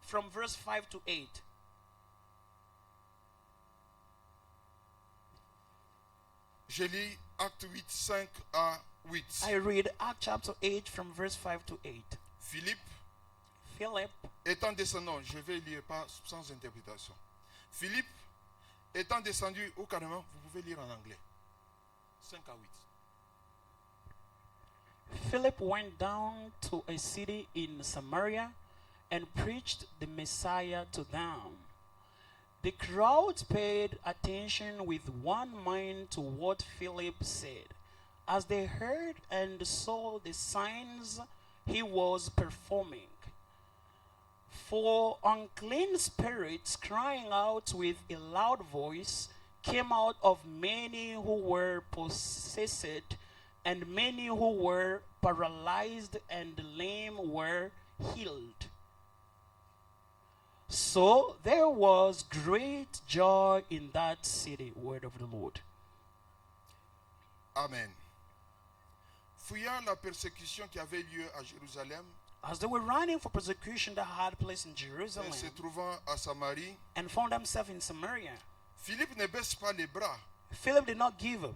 from verse 5 to 8. Je lis Actes 8, 5 à 8. I read Acts chapter 8 from verse 5 to 8. Philippe, Philip, étant descendant, je vais lire pas sans interprétation. Philippe, étant descendu, ou carrément, vous pouvez lire en anglais. 5 à 8. Philip went down to a city in Samaria and preached the Messiah to them. The crowds paid attention with one mind to what Philip said, as they heard and saw the signs he was performing. For unclean spirits, crying out with a loud voice, came out of many who were possessed, and many who were paralyzed and lame were healed. So there was great joy in that city. Word of the Lord. Amen. Fuyant la persécution qui avait lieu à Jérusalem As they were running for persecution that had place in Jerusalem et se trouvant à Samarie, and found themselves in Samaria, Philippe ne baisse pas les bras Philip did not give up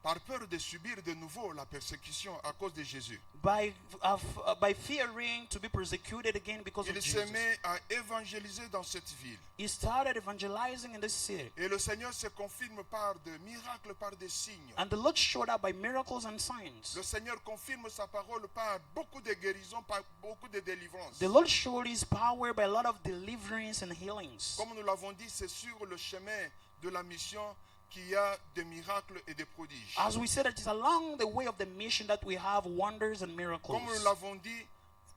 par peur de subir de nouveau la persécution à cause de Jésus. by fearing to be persecuted again because of Il se Jesus. met à évangéliser dans cette ville. He started evangelizing in this city, Et le Seigneur se confirme par des miracles, par des signes. and the Lord showed up by miracles and signs. Le Seigneur confirme sa parole par beaucoup de guérisons, par beaucoup de délivrances. The Lord showed His power by a lot of deliverance and healings. Comme nous l'avons dit, c'est sur le chemin de la mission qu'il y a des miracles et des prodiges. As we said, it is along the way of the mission that we have wonders and miracles. Comme nous l'avons dit,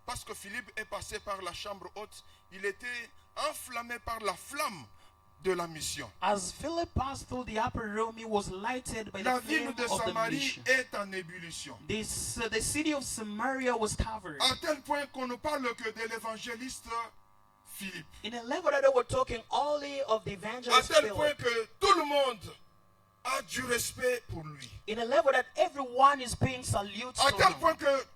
parce que Philippe est passé par la chambre haute, il était enflammé par la flamme de la mission. As Philip passed through the upper room, he was lighted by La the flame ville de of the Samarie mission. est en ébullition. The city of Samaria was covered. À tel point qu'on ne parle que de l'évangéliste Philippe. In a level that they were talking only of the À evangelist tel point Philip. que tout le monde a du respect pour lui. In a level that everyone is paying salute À to tel him. point que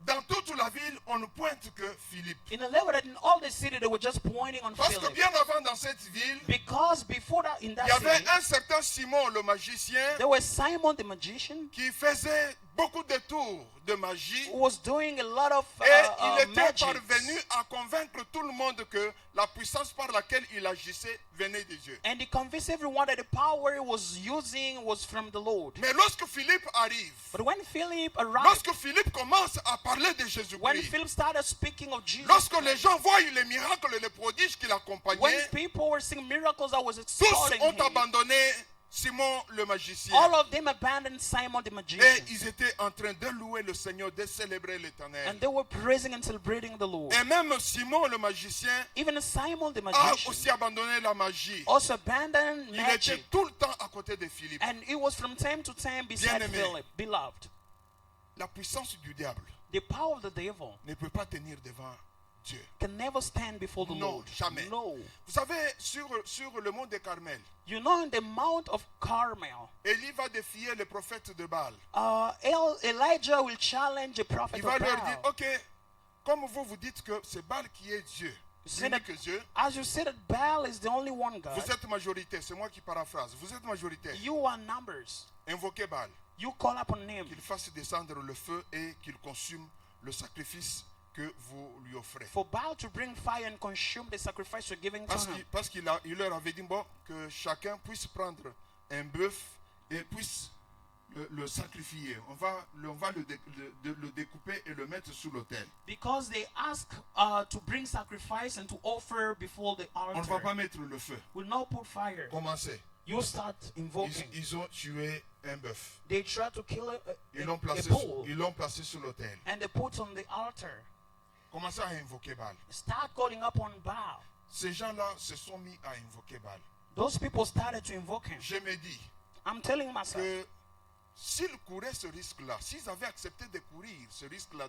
dans toute la ville, on ne pointe que Philippe. In a level that in all the city they were just pointing on Parce que Philip. bien avant dans cette ville, Because before that, in il that y avait city, un certain Simon le magicien there was Simon the magician qui faisait beaucoup de tours de magie. who was doing a lot of Et il était magic. parvenu à convaincre tout le monde que la puissance par laquelle il agissait venait de Dieu. And he convinced everyone that the power he was using was from the Lord. Mais lorsque Philippe arrive, But when Philip arrived, lorsque Philippe commence à parler de when Jésus-Christ, Philip started speaking of Jesus, lorsque les gens voient les miracles et les prodiges qui when l'accompagnaient, people were seeing miracles that was tous exalting ont him, abandonné Simon le magicien. all of them abandoned Simon the Et magician. ils étaient en train de louer le Seigneur, de célébrer l'Éternel. And they were praising and celebrating the Lord. Et même Simon le magicien Even Simon the a magician aussi abandonné la magie. also abandoned Il était magic. tout le temps à côté de Philippe. And he was from time to time beside Bien-aimé. Philip. Beloved, La puissance du diable the power of the devil ne peut pas tenir devant Dieu. can never stand before the Non, Lord. jamais. No. Vous savez, sur le mont de Carmel, You know, in the Mount of Carmel, Élie va défier le prophète de Baal. Elijah will challenge a prophet Il of va leur dire, Baal. ok, comme vous dites que c'est Baal qui est Dieu, C'est l'unique Dieu, As you said that Baal is the only one God, vous êtes majorité, c'est moi qui paraphrase, vous êtes majorité, you are numbers. invoquez Baal, You call upon him qu'il fasse descendre le feu et qu'il consume le sacrifice que vous lui offrez. for Baal to bring fire and consume the sacrifice you're giving to him. Parce qu'il leur avait dit bon, que chacun puisse prendre un bœuf et puisse le sacrifier. On va le découper et le mettre sous l'autel. Because they ask to bring sacrifice and to offer before the On ne va pas altar. mettre le feu. Will not put fire. Commencez. You start invoking. Ils ont tué un bœuf. They try to kill Ils l'ont a placé, bull sur l'autel. and they put on the altar. Commencez à invoquer Baal. Start calling upon Baal. Ces gens-là se sont mis à invoquer Baal. those people started to invoke him. Je me dis I'm telling myself, que s'ils couraient ce risque-là, s'ils avaient accepté de courir ce risque-là,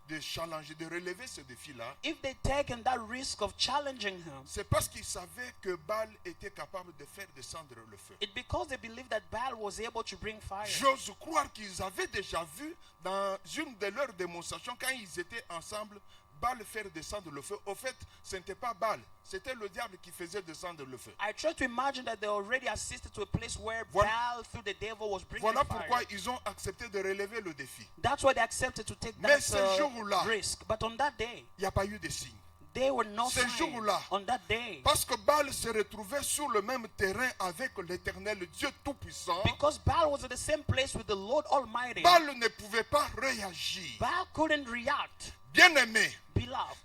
de challenger, de relever ce défi-là, if they'd taken that risk of challenging him, c'est parce qu'ils savaient que Baal était capable de faire descendre le feu. it's because they believed that Baal was able to bring fire. J'ose croire qu'ils avaient déjà vu dans une de leurs démonstrations, quand ils étaient ensemble, Baal faire descendre le feu. Au fait, ce n'était pas Baal, c'était le diable qui faisait descendre le feu. I try to imagine that they already assisted to a place where Voilà- Baal, through the devil, was bringing Voilà fire. pourquoi ils ont accepté de relever le défi. That's why they accepted to take Mais that ce jour-là, risk. But on that day, Il n'y a pas eu de signe. there were no Ce signs. jour-là, On that day, Parce que Baal se retrouvait sur le même terrain avec l'Éternel, Dieu Tout-Puissant, because Baal was at the same place with the Lord Almighty, Baal ne pouvait pas réagir. Baal couldn't react. Bien-aimé, Beloved,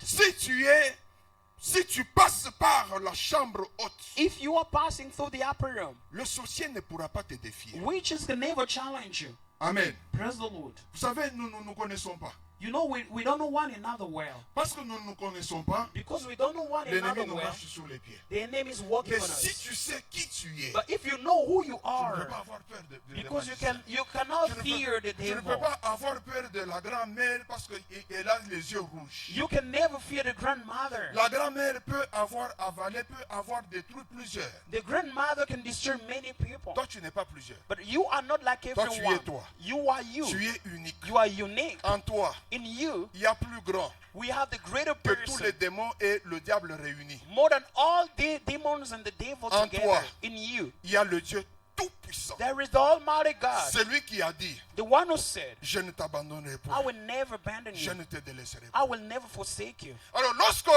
si tu passes par la chambre haute, if you are passing through the upper room, le sorcier ne pourra pas te défier. witches can never challenge you. Amen. Praise the Lord. Vous savez, nous ne nous connaissons pas. You know, we don't know one another well. Parce que nous ne nous connaissons pas, Because we don't know one l'ennemi another nous well, marche sur les pieds. the enemy is walking Mais on si us. tu sais qui tu es, But if you know who you tu ne peux are, pas avoir peur de because magiciens. you cannot Tu ne fear the tu ne peux devil. pas avoir peur de la grand-mère parce qu'elle a les yeux rouges. You can never fear the grandmother. La grand-mère peut avoir avalé, peut avoir détruit plusieurs. The grandmother can destroy many people. Toi, tu n'es pas plusieurs. But you are not like Toi, tu es everyone. toi. You are you. Tu es unique. You are unique. En toi, In you, il y a plus grand we have the greater que tous les person. démons et le diable réunis. More than all the demons and the devil En together. toi. In you, Il y a le Dieu Tout-Puissant. there is the Almighty God. Celui qui a dit, The one who said, je ne t'abandonnerai I pas. will never abandon Je you. ne te délaisserai pas. I will never forsake you. Alors, lorsque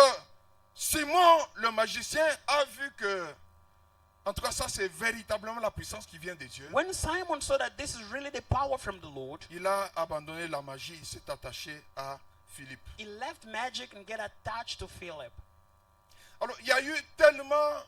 Simon, le magicien, a vu que, en tout cas, ça c'est véritablement la puissance qui vient de Dieu, When Simon saw that this is really the power from the Lord, il a abandonné la magie, il s'est attaché à Philippe. he left magic and get attached to Philip. Alors, il y a eu tellement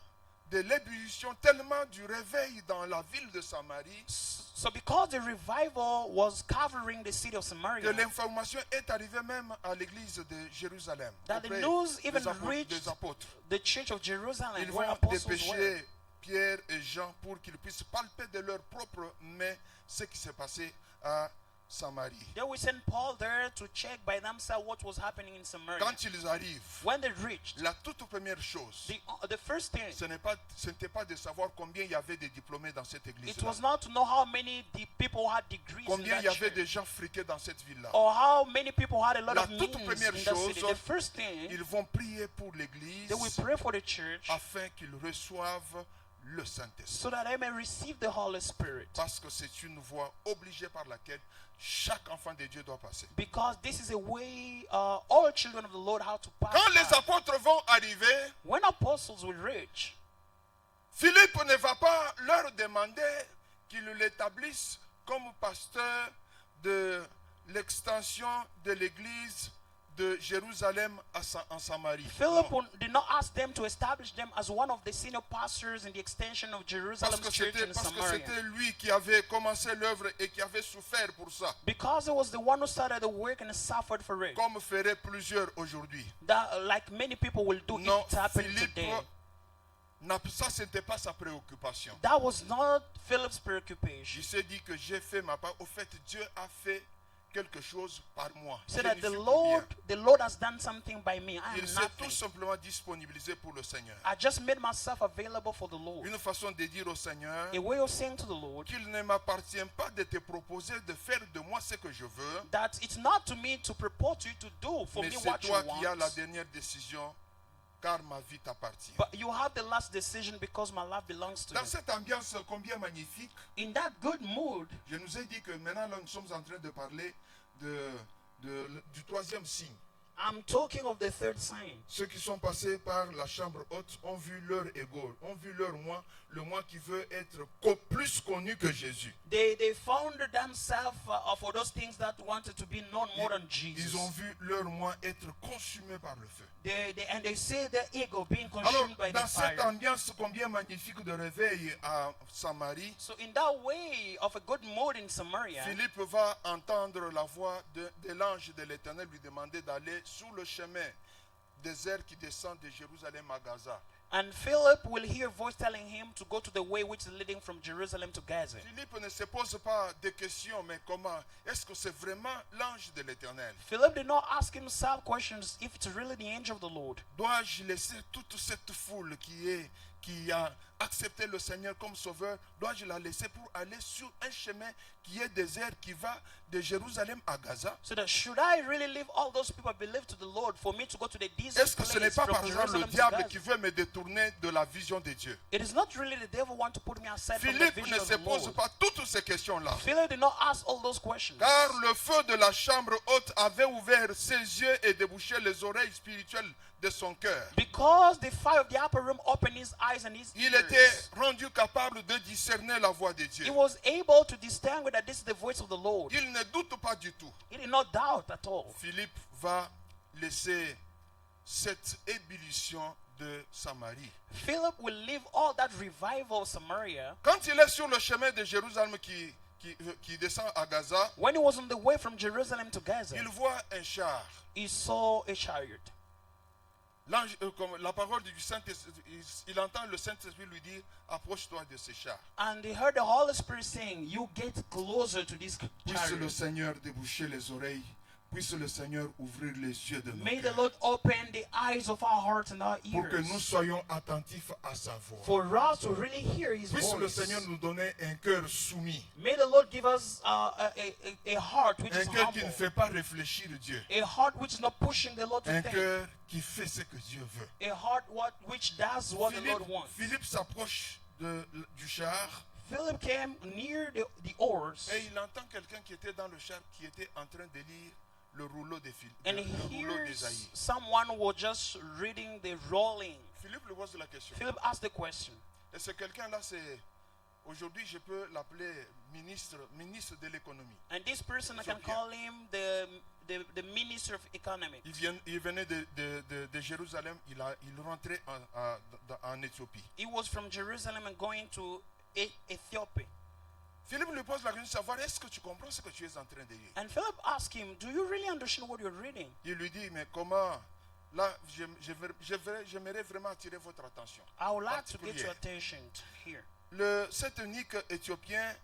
de l'ébullition, tellement du réveil dans la ville de Samarie, So because the revival was covering the city of que Samaria, l'information est arrivée même à l'église de Jérusalem, that the auprès news even des reached apôtres. the church of Jerusalem, Ils where vont apostles were. dépêcher Pierre et Jean pour qu'ils puissent palper de leurs propres mains ce qui s'est passé à Samarie. They will send Paul there to check by themselves what was happening in Samaria. Quand ils arrivent, When they reached, la toute première chose, the first thing, ce n'était pas de savoir combien il y avait de diplômés dans cette église, it was not to know how many people had degrees in combien il y that avait church, de gens friqués dans cette ville-là. or how many people had a lot La of toute means première in that city. chose, The first thing, Ils vont prier pour l'église they will pray for the church afin qu'ils reçoivent le Saint-Esprit. so that they may receive the Holy Spirit. Parce que c'est une voie obligée par laquelle chaque enfant de Dieu doit passer. Because this is a way all children of the Lord have to pass. Quand les by. apôtres vont arriver, When apostles will reach, Philippe ne va pas leur demander qu'ils l'établissent comme pasteur de l'extension de l'église de Jérusalem en Samarie. Philip Non. did not ask them to establish them as one of the senior pastors in the extension of Jerusalem's Parce church in que Samaria. c'était lui qui avait commencé l'œuvre et qui avait souffert pour ça, Because it was the one who started the work and suffered for it. comme feraient plusieurs aujourd'hui. That, like many people will do Non, if it happened Philippe, today. ça c'était pas sa préoccupation. That was not Philip's preoccupation. Il s'est dit que j'ai fait ma part. Au fait, Dieu a fait quelque chose par moi. So Je that n'y the suis pour Lord, rien. the Lord has done something by me. I am Il s'est tout nothing. simplement disponibilisé pour le Seigneur. I just made myself available for the Lord. Une façon de dire au Seigneur A way of saying to the Lord qu'il ne m'appartient pas de te proposer de faire de moi ce que je veux, that it's not to me to purport to you to do for mais me c'est what you toi qui as la want. dernière décision, car ma vie t'appartient. But you have the last decision because my life belongs to Dans you. cette ambiance combien magnifique, In that good mood, je nous ai dit que maintenant là, nous sommes en train de parler du troisième signe. I'm talking of the third sign. Ceux qui sont passés par la chambre haute ont vu leur ego, ont vu leur moi, le moi qui veut être plus connu que Jésus. They found themselves for those things that wanted to be known more than Jesus. Ils ont vu leur moi être consumé par le feu. And they see the ego being Alors, consumed by the dans cette fire. ambiance combien magnifique de réveil à Samarie, So in that way of a good mood in Samaria, Philippe va entendre la voix de l'ange de l'Éternel lui demander d'aller sur le chemin désert qui descend de Jérusalem à Gaza. And Philip will hear a voice telling him to go to the way which is leading from Jerusalem to Gaza. Philippe ne se pose pas des questions, mais comment? Est-ce que c'est vraiment l'ange de l'Éternel? Philip did not ask himself questions if it's really the angel of the Lord. Dois-je laisser toute cette foule qui a accepté le Seigneur comme sauveur, dois-je la laisser pour aller sur un chemin qui est désert, qui va de Jérusalem à Gaza? So that should I really leave all those people believe to the Lord for me to go to the desert Est-ce que ce n'est place pas from par exemple le Jerusalem to diable Gaza? qui veut me détourner de la vision de Dieu? It is not really the devil want to put me aside from the Philippe vision ne of se the pose Lord. pas toutes ces questions-là. Philip did not ask all those questions. Car le feu de la chambre haute avait ouvert ses yeux et débouché les oreilles spirituelles de son cœur. Because the fire of the upper room opened his eyes and his Il ears. était rendu capable de discerner la voix de Dieu. He was able to distinguish that this is the voice of the Lord. Il ne doute pas du tout. He did not doubt at all. Philippe va laisser cette ébullition de Samarie. Philip will leave all that revival of Samaria. Quand il est sur le chemin de Jérusalem qui descend à Gaza, When he was on the way from Jerusalem to Gaza, il voit un char. he saw a chariot. L'ange, comme la parole du Saint-Esprit, il entend le Saint-Esprit lui dire, approche-toi de ce char. And he heard the Holy Spirit saying, you get closer to this Puisse le chariot. Seigneur déboucher les oreilles. Puisse le Seigneur ouvrir les yeux de nos May the cœurs. Lord open the eyes of our hearts and our Pour que nous ears. soyons attentifs à sa voix. For us to really hear his Puisse le voice. Seigneur nous donner un cœur soumis. May the Lord give us a heart which Un is cœur qui ne humble. fait pas réfléchir Dieu. A heart which is not pushing the Lord to Un think. cœur qui fait ce que Dieu veut. A heart which does what the Lord wants. Philippe s'approche du char Philip came near the oars, et il entend quelqu'un qui était dans le char qui était en train de lire le rouleau de and le he rouleau hears d'Ésaïe. someone who was just reading the rolling. Philippe lui pose la question. Philip asked the question. Et ce quelqu'un-là, c'est aujourd'hui, je peux l'appeler ministre de l'économie. And this person, I can Ethiopia. call him the Minister of Economics. Il venait de Jérusalem, il rentrait en Éthiopie. He was from Jerusalem and going to Ethiopia. Philippe lui pose la question de savoir, est-ce que tu comprends ce que tu es en train de lire? And Philip asked him, do you really understand what you're reading? Il lui dit, mais comment? Là, j'aimerais vraiment attirer votre attention. I would like to get your Particulière. attention here. Cet unique Éthiopien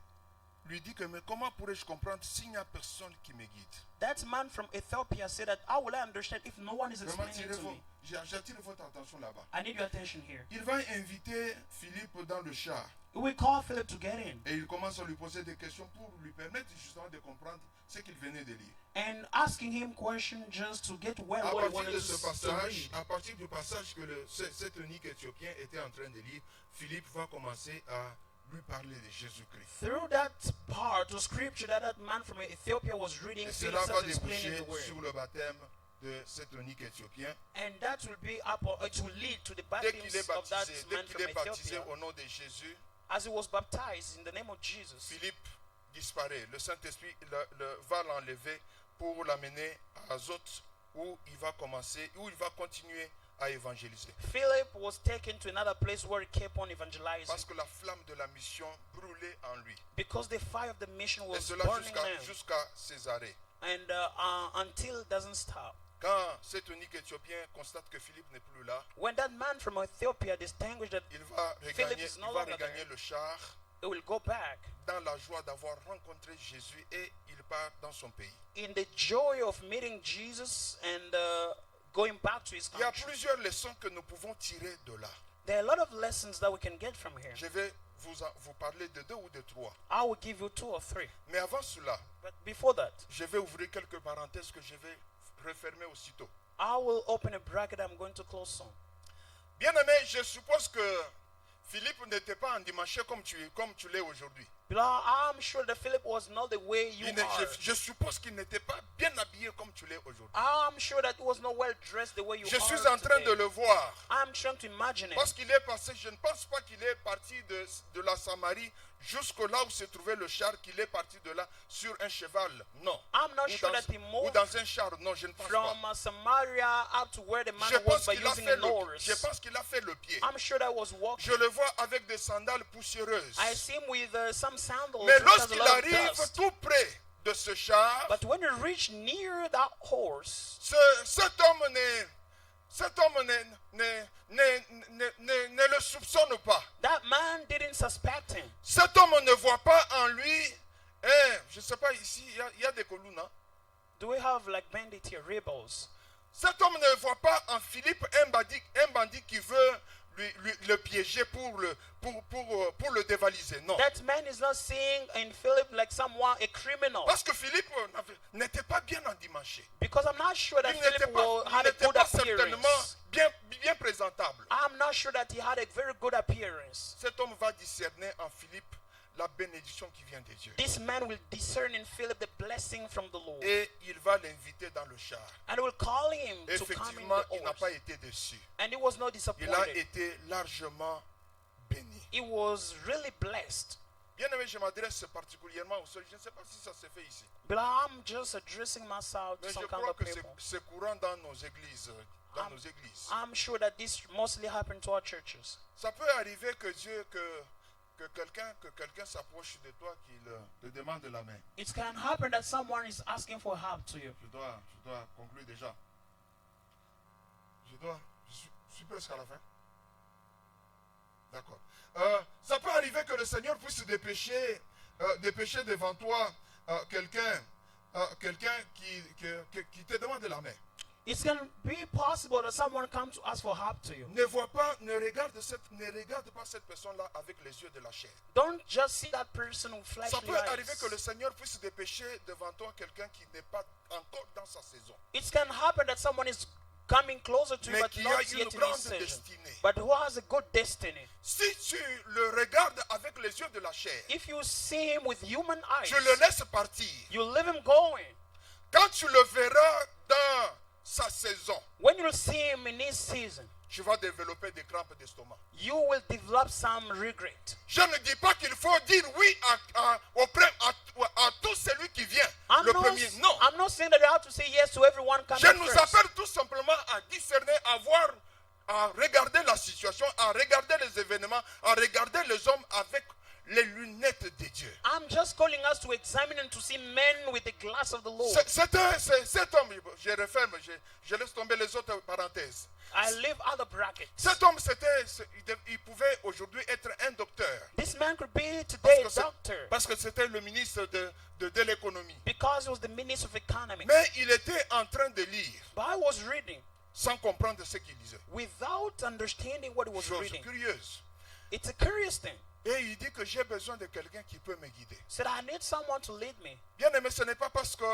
lui dit que, mais comment pourrais-je comprendre s'il n'y a personne qui me guide? That man from Ethiopia said that, how will I understand if no one is Vraiment, explaining to me? j'attire votre attention là-bas. I need your attention here. Il va inviter Philippe dans le char We call Philip to get in et il commence à lui poser des questions pour lui permettre justement de comprendre ce qu'il venait de lire. and asking him questions just to get well À what he partir wanted de to ce to passage, read. à partir du passage que cet unique Éthiopien était en train de lire, Philippe va commencer à lui parler de Jésus-Christ. Through that part of scripture that man from Ethiopia was reading, Et Philip cela va started explaining déboucher the word. sur le baptême de cet unique Éthiopien. And that will be up, it will lead to the Dès qu'il baptism est of that baptisé, dès man qu'il from est baptisé Ethiopia. au nom de Jésus, As he was baptized in the name of Jesus, Philippe disparaît. Le Saint-Esprit va l'enlever pour l'amener à Azote où il va continuer à évangéliser. Philip was taken to another place where he kept on evangelizing Parce que la flamme de la mission brûlait en lui. because the fire of the mission Et was cela burning him, jusqu'à Césarée. and until it doesn't stop. Quand cet unique Éthiopien constate que Philippe n'est plus là, When that man from Ethiopia distinguished that il va Philip is no longer regagner there, le char he will go back dans la joie d'avoir rencontré Jésus et il part dans son pays. in the joy of meeting Jesus and going back to his Il y a country. plusieurs leçons que nous pouvons tirer de là. There are a lot of lessons that we can get from here. Je vais vous parler de 2 ou de 3. I will give you 2 or 3. Mais avant cela, But before that, je vais ouvrir quelques parenthèses que je vais refermer aussitôt. I will open a bracket I'm going to close soon. Bien-aimé, je suppose que Philippe n'était pas endimanché comme tu l'es aujourd'hui. Beloved, I'm sure that Philip was not the way you are. Je suppose qu'il n'était pas bien habillé comme tu l'es aujourd'hui. I'm sure that he was not well dressed the way you Je are suis en train today. de le voir. I'm trying to imagine it. Parce qu'il est passé, je ne pense pas qu'il est parti de la Samarie jusque là où se trouvait le char, qu'il est parti de là sur un cheval. Non. I'm not Ou sure dans, that he ou moved dans un char. Non, je ne pense from pas. Samaria up to where the man Je was pense by qu'il a using fait an horse. je pense qu'il a fait le pied. I'm sure that was walking. Je le vois avec des sandales poussiéreuses. I see him with some sandals. Mais which has a lorsqu'il lot of arrive dust. tout près de ce char, But when he reached near that horse, cet homme ne le soupçonne pas. That man didn't suspect him. Cet homme ne voit pas en lui, je ne sais pas, ici, il y a des colonnes. Hein? Do we have like bandit here, rebels? Cet homme ne voit pas en Philippe un bandit qui veut le piéger pour le dévaliser. Non. That man is not seeing in Philip like someone, a criminal. Parce que Philippe n'était pas bien endimanché. Because I'm not sure that Il n'était Philip had a pas good certainement appearance. bien présentable. I'm not sure that he had a very good appearance. Cet homme va discerner en Philippe la bénédiction qui vient de Dieu. This man will discern in Philip the blessing from the Lord. Et il va l'inviter dans le char. And will call him to come in Effectivement, the il n'a horse. pas été déçu. And he was not Il a disappointed. été largement béni. He was really blessed. Bien aimé, je m'adresse particulièrement aux seuls. Je ne sais pas si ça se fait ici. But I'm just addressing myself to Mais je some kind crois of que people. c'est courant dans nos églises. I'm sure that this mostly happens to our churches. Ça peut arriver que quelqu'un s'approche de toi, qu'il te demande la main. It can happen that someone is asking for help to you. Je dois conclure déjà. Je suis presque à la fin. D'accord. Ça peut arriver que le Seigneur puisse dépêcher devant toi quelqu'un qui te demande la main. It can be possible that someone comes to ask for help to you. Ne regarde pas cette personne-là avec les yeux de la chair. Don't just see that person with Ça fleshly peut arriver que le eyes. Seigneur puisse dépêcher devant toi quelqu'un qui n'est pas encore dans sa saison, It can happen that someone is coming closer to you mais but qui not a yet une in his grande season, destinée. but who has a good destiny. Si tu le regardes avec les yeux de la chair, If you see him with human eyes, tu le laisses partir. you leave him going. Quand tu le verras dans sa saison, When you see him in his season, tu vas développer des crampes d'estomac. you will develop some regret. Je ne dis pas qu'il faut dire oui à tout celui qui vient. Le premier, non. I'm not saying that you have to say yes to everyone coming Je nous first. appelle tout simplement à discerner, à regarder la situation, à regarder les événements, à regarder les hommes avec les lunettes de Dieu. I'm just calling us to examine and to see men with the glass of the Lord. Cet homme, je referme, je laisse tomber les autres parenthèses. I leave other brackets. Cet homme, il pouvait aujourd'hui être un docteur. This man could be today a doctor Parce que c'était le ministre de l'économie. because he was the minister of economy. Mais il était en train de lire But I was reading sans comprendre ce qu'il lisait. without understanding what he was Chose reading. curieuse. It's a curious thing. Et il dit que j'ai besoin de quelqu'un qui peut me guider. He said, I need someone to lead me. Bien aimé, ce n'est pas parce que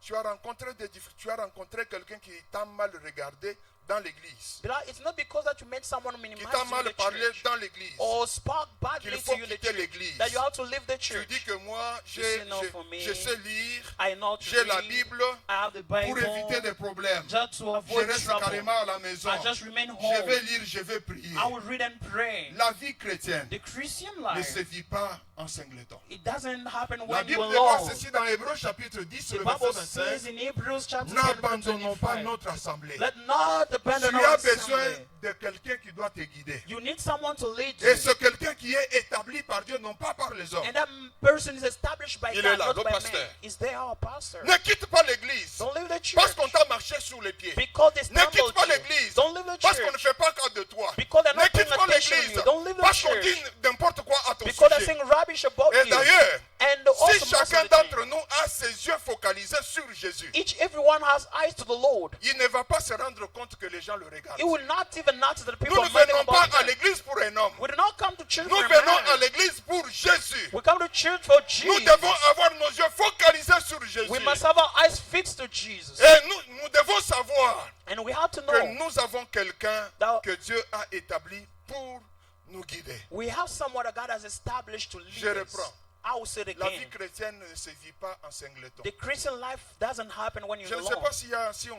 tu as rencontré quelqu'un qui t'a mal regardé dans l'église, But it's not because that you met someone qui minimized t'a you in mal the parlé church dans l'église, or spoke qu'il badly faut to you in the quitter church l'église. that you have to leave the Tu church. dis que moi, You say no for me. je sais lire, I know to j'ai la read. Bible I have the pour Bible éviter des problèmes. just to Je avoid reste trouble. carrément à la maison. I just remain Je home. vais lire, je vais prier. I will read and pray. La vie chrétienne The Christian ne life, se vit pas en singleton. it doesn't happen La when Bible you're déclare alone. ceci dans Hébreux chapitre 10, The le Bible verset says 25. in Hebrews chapter 10, N'abandonnons pas 25, notre assemblée. let not abandon Tu our as besoin assembly. de quelqu'un qui doit te guider. You need someone to lead Et you. c'est quelqu'un qui est établi par Dieu, non pas par les hommes. And that person is established by Il est God, là, not le by pasteur. man. Is there our pastor? Ne quitte pas l'église Don't leave the church. parce qu'on t'a marché sur les pieds. Because they Ne quitte stumbled pas you. l'église Don't leave the parce qu'on ne church. fait pas cas de toi. Because they're Ne not quitte paying pas attention to l'église you. Don't leave the parce qu'on church. dit n'importe quoi à ton Because they're sujet. saying rubbish about Et you. d'ailleurs, And also si most chacun of the time, d'entre nous a ses yeux focalisés sur Jésus, everyone has eyes to the Lord. il ne va pas se rendre compte que les gens le regardent. He will not even notice that people Nous are ne minding venons pas about à him. l'église pour un homme. We do not come to church Nous for a venons à man. l'église pour Jésus. We come to church for Nous Jesus. devons avoir nos yeux focalisés sur Jésus. We must have our eyes fixed to Jesus. Et nous devons savoir And we have to que know nous avons quelqu'un that que Dieu a établi pour nous guider. we have someone that God has established to lead Je us. reprends. I will say it La vie again. chrétienne ne se vit pas en singleton. The Christian life doesn't happen when Je you're ne sais alone. pas si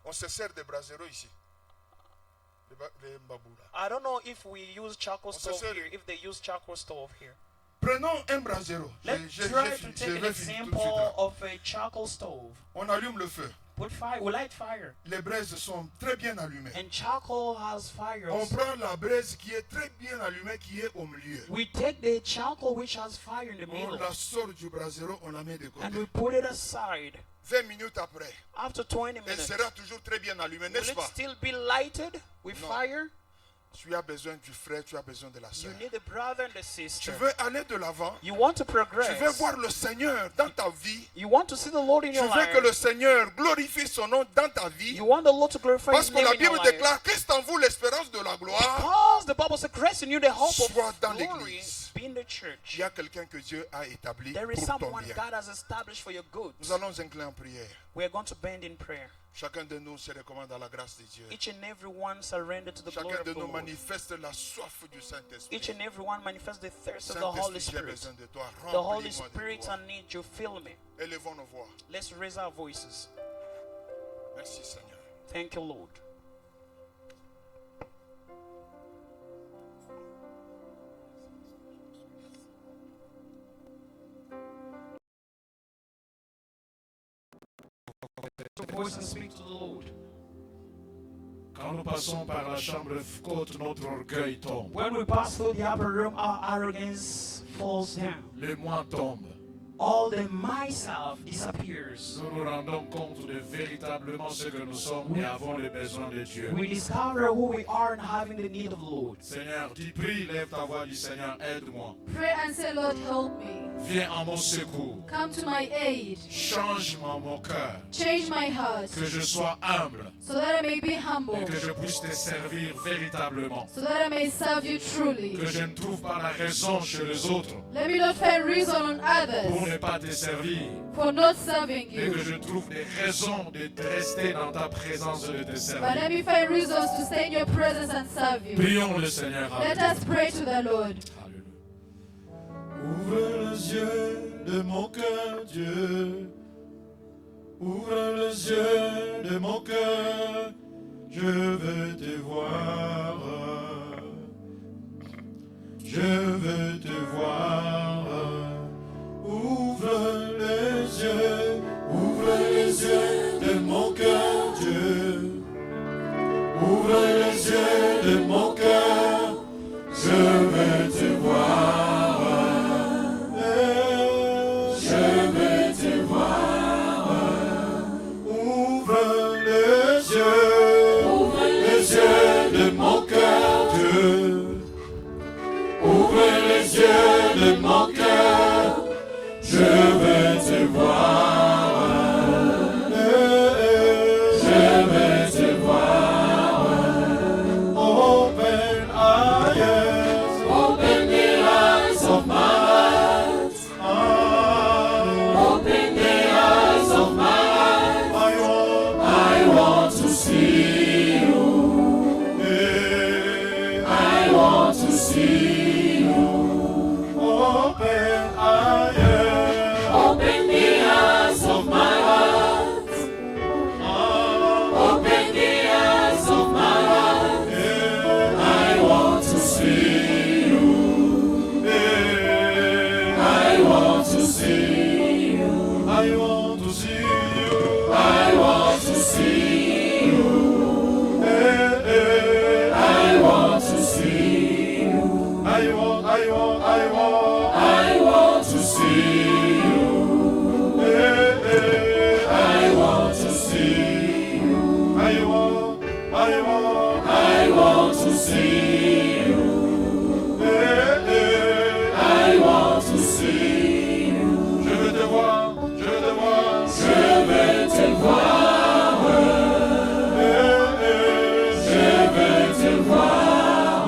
on se sert de brasero ici. Les mbaboura. I don't know if we use charcoal se stove sert- here, if they use charcoal stove here. Prenons un brasero. Let's Je try vais to finir take an tout de suite example là. of a charcoal stove. On allume le feu. Put fire, we light fire. Les braises sont très bien allumées. And charcoal has fires. On prend la braise qui est très bien allumée, qui est au milieu. We take the charcoal which has fire in the On middle la sort du brasero, on la met de and côté. we put it aside. 20 minutes après, After 20 elle minutes, sera toujours très bien allumée, will n'est-ce it pas? still be lighted with No. fire? Tu as besoin du frère, tu as besoin de la You sœur. need the brother and the Tu sister. veux aller de l'avant, You want to tu veux progress. voir le Seigneur dans ta vie, You want to see the Lord in tu your veux que le life. Seigneur glorifie son nom dans ta vie, You want the Lord to glorify parce His que name la in your Bible life. déclare Christ en vous l'espérance de la gloire. Because the Bible says, Christ in you, the hope Sois dans of glory, l'église. be in the Il church. y a quelqu'un que Dieu a établi There is pour ton someone bien. God has established for your good. Nous allons nous incliner en prière. We are going to bend in prayer. Chacun de nous se recommande à la grâce de Dieu. Each and every one surrender to the glory Chacun of de the nous Lord. manifeste la soif du Saint-Esprit. Each and every one manifests the thirst of the Holy Saint-Esprit, j'ai Spirit. besoin de toi. The Holy Remplis-moi de Spirit, toi. I need you. Fill me. Élevons nos voix. Let's raise our voices. Merci Seigneur. Thank you, Lord. Your voice and speak to the Lord. Quand nous passons par la chambre haute, notre orgueil tombe. When we pass through the upper room, our arrogance falls down. Le moi tombe. All the myself disappears. Nous nous rendons compte de véritablement ce que nous sommes et avons les besoins de Dieu. We discover who we are and having the need of the Lord. Seigneur, dis, prie, lève ta voix, dis Seigneur, aide-moi. Pray and say, Lord, help me. Viens en mon secours. Come to my aid. Change mon cœur. Change my heart Que je sois humble so that I may be humble, et que je puisse te servir véritablement. so that I may serve you truly. Que je ne trouve pas la raison chez les autres Let me not find reason on pour others ne pas te servir. for not serving Mais que you, je trouve des raisons de rester dans ta présence et de te but let servir. me find reasons to stay in your presence and serve you. Prions le Seigneur. Let us pray to the Lord. Alléluia. Ouvre les yeux de mon cœur, Dieu. Ouvre les yeux de mon cœur. Je veux te voir. Je veux te voir. Ouvre les yeux de mon cœur, Dieu. Ouvre les yeux de mon cœur. Je veux te voir. Je veux te voir. Ouvre les yeux de mon cœur, Dieu. Ouvre les yeux de mon cœur. Je veux te voir. Je veux te voir. Open eyes. Open the eyes of my heart. Open the eyes of my heart. I want to see you. I want to see you. Open eyes. Open the eyes of my heart. Open the eyes of my heart. I want to see you. I want to see you. I want to see you. I want to see you. I want to see you. I want to see you. I want to see you. I want to see you. I want to see you. Je veux te voir, je veux te voir, je veux te voir. Je veux te voir.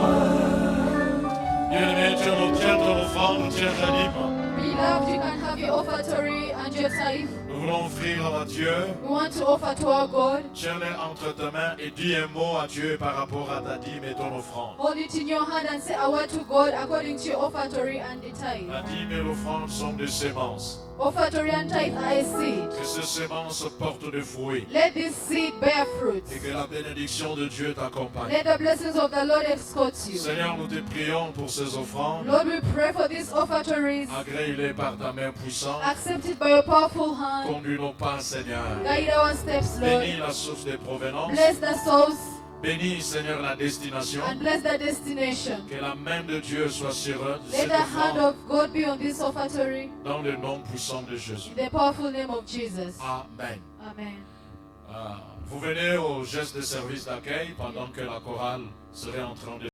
Bien-aimé, Dieu nous tient ton offrande, tient ta dîme. Beloved, you can have your offertory and your tithe. Nous voulons offrir à Dieu. We want to offer to our God. Tiens-les entre tes mains et dis un mot à Dieu par rapport à ta dîme et ton offrande. Hold it in your hand and say a word to God according to your offertory and the La tithe. dîme et l'offrande sont des semences. Offertory and tithe are a seed. Que ces semences portent des fruits. Let this seed bear fruit. Et que la bénédiction de Dieu t'accompagne. Let the blessings of the Lord escort you. Seigneur, nous te prions pour ces offrandes. Lord, we pray for these offertories. Agrée-les par ta main puissante. Accept it by your powerful hand. Conduis nos pas, Seigneur. Guide our steps, Lord. Bénis la source des provenances. Bless the souls. Bénis, Seigneur, la destination. and bless the destination. Que la main de Dieu soit sur Let cette the hand offrande of God be on this offertory dans le nom puissant de Jésus. in the powerful name of Jesus. Amen. Amen. Vous venez au geste de service d'accueil pendant que la chorale serait en train de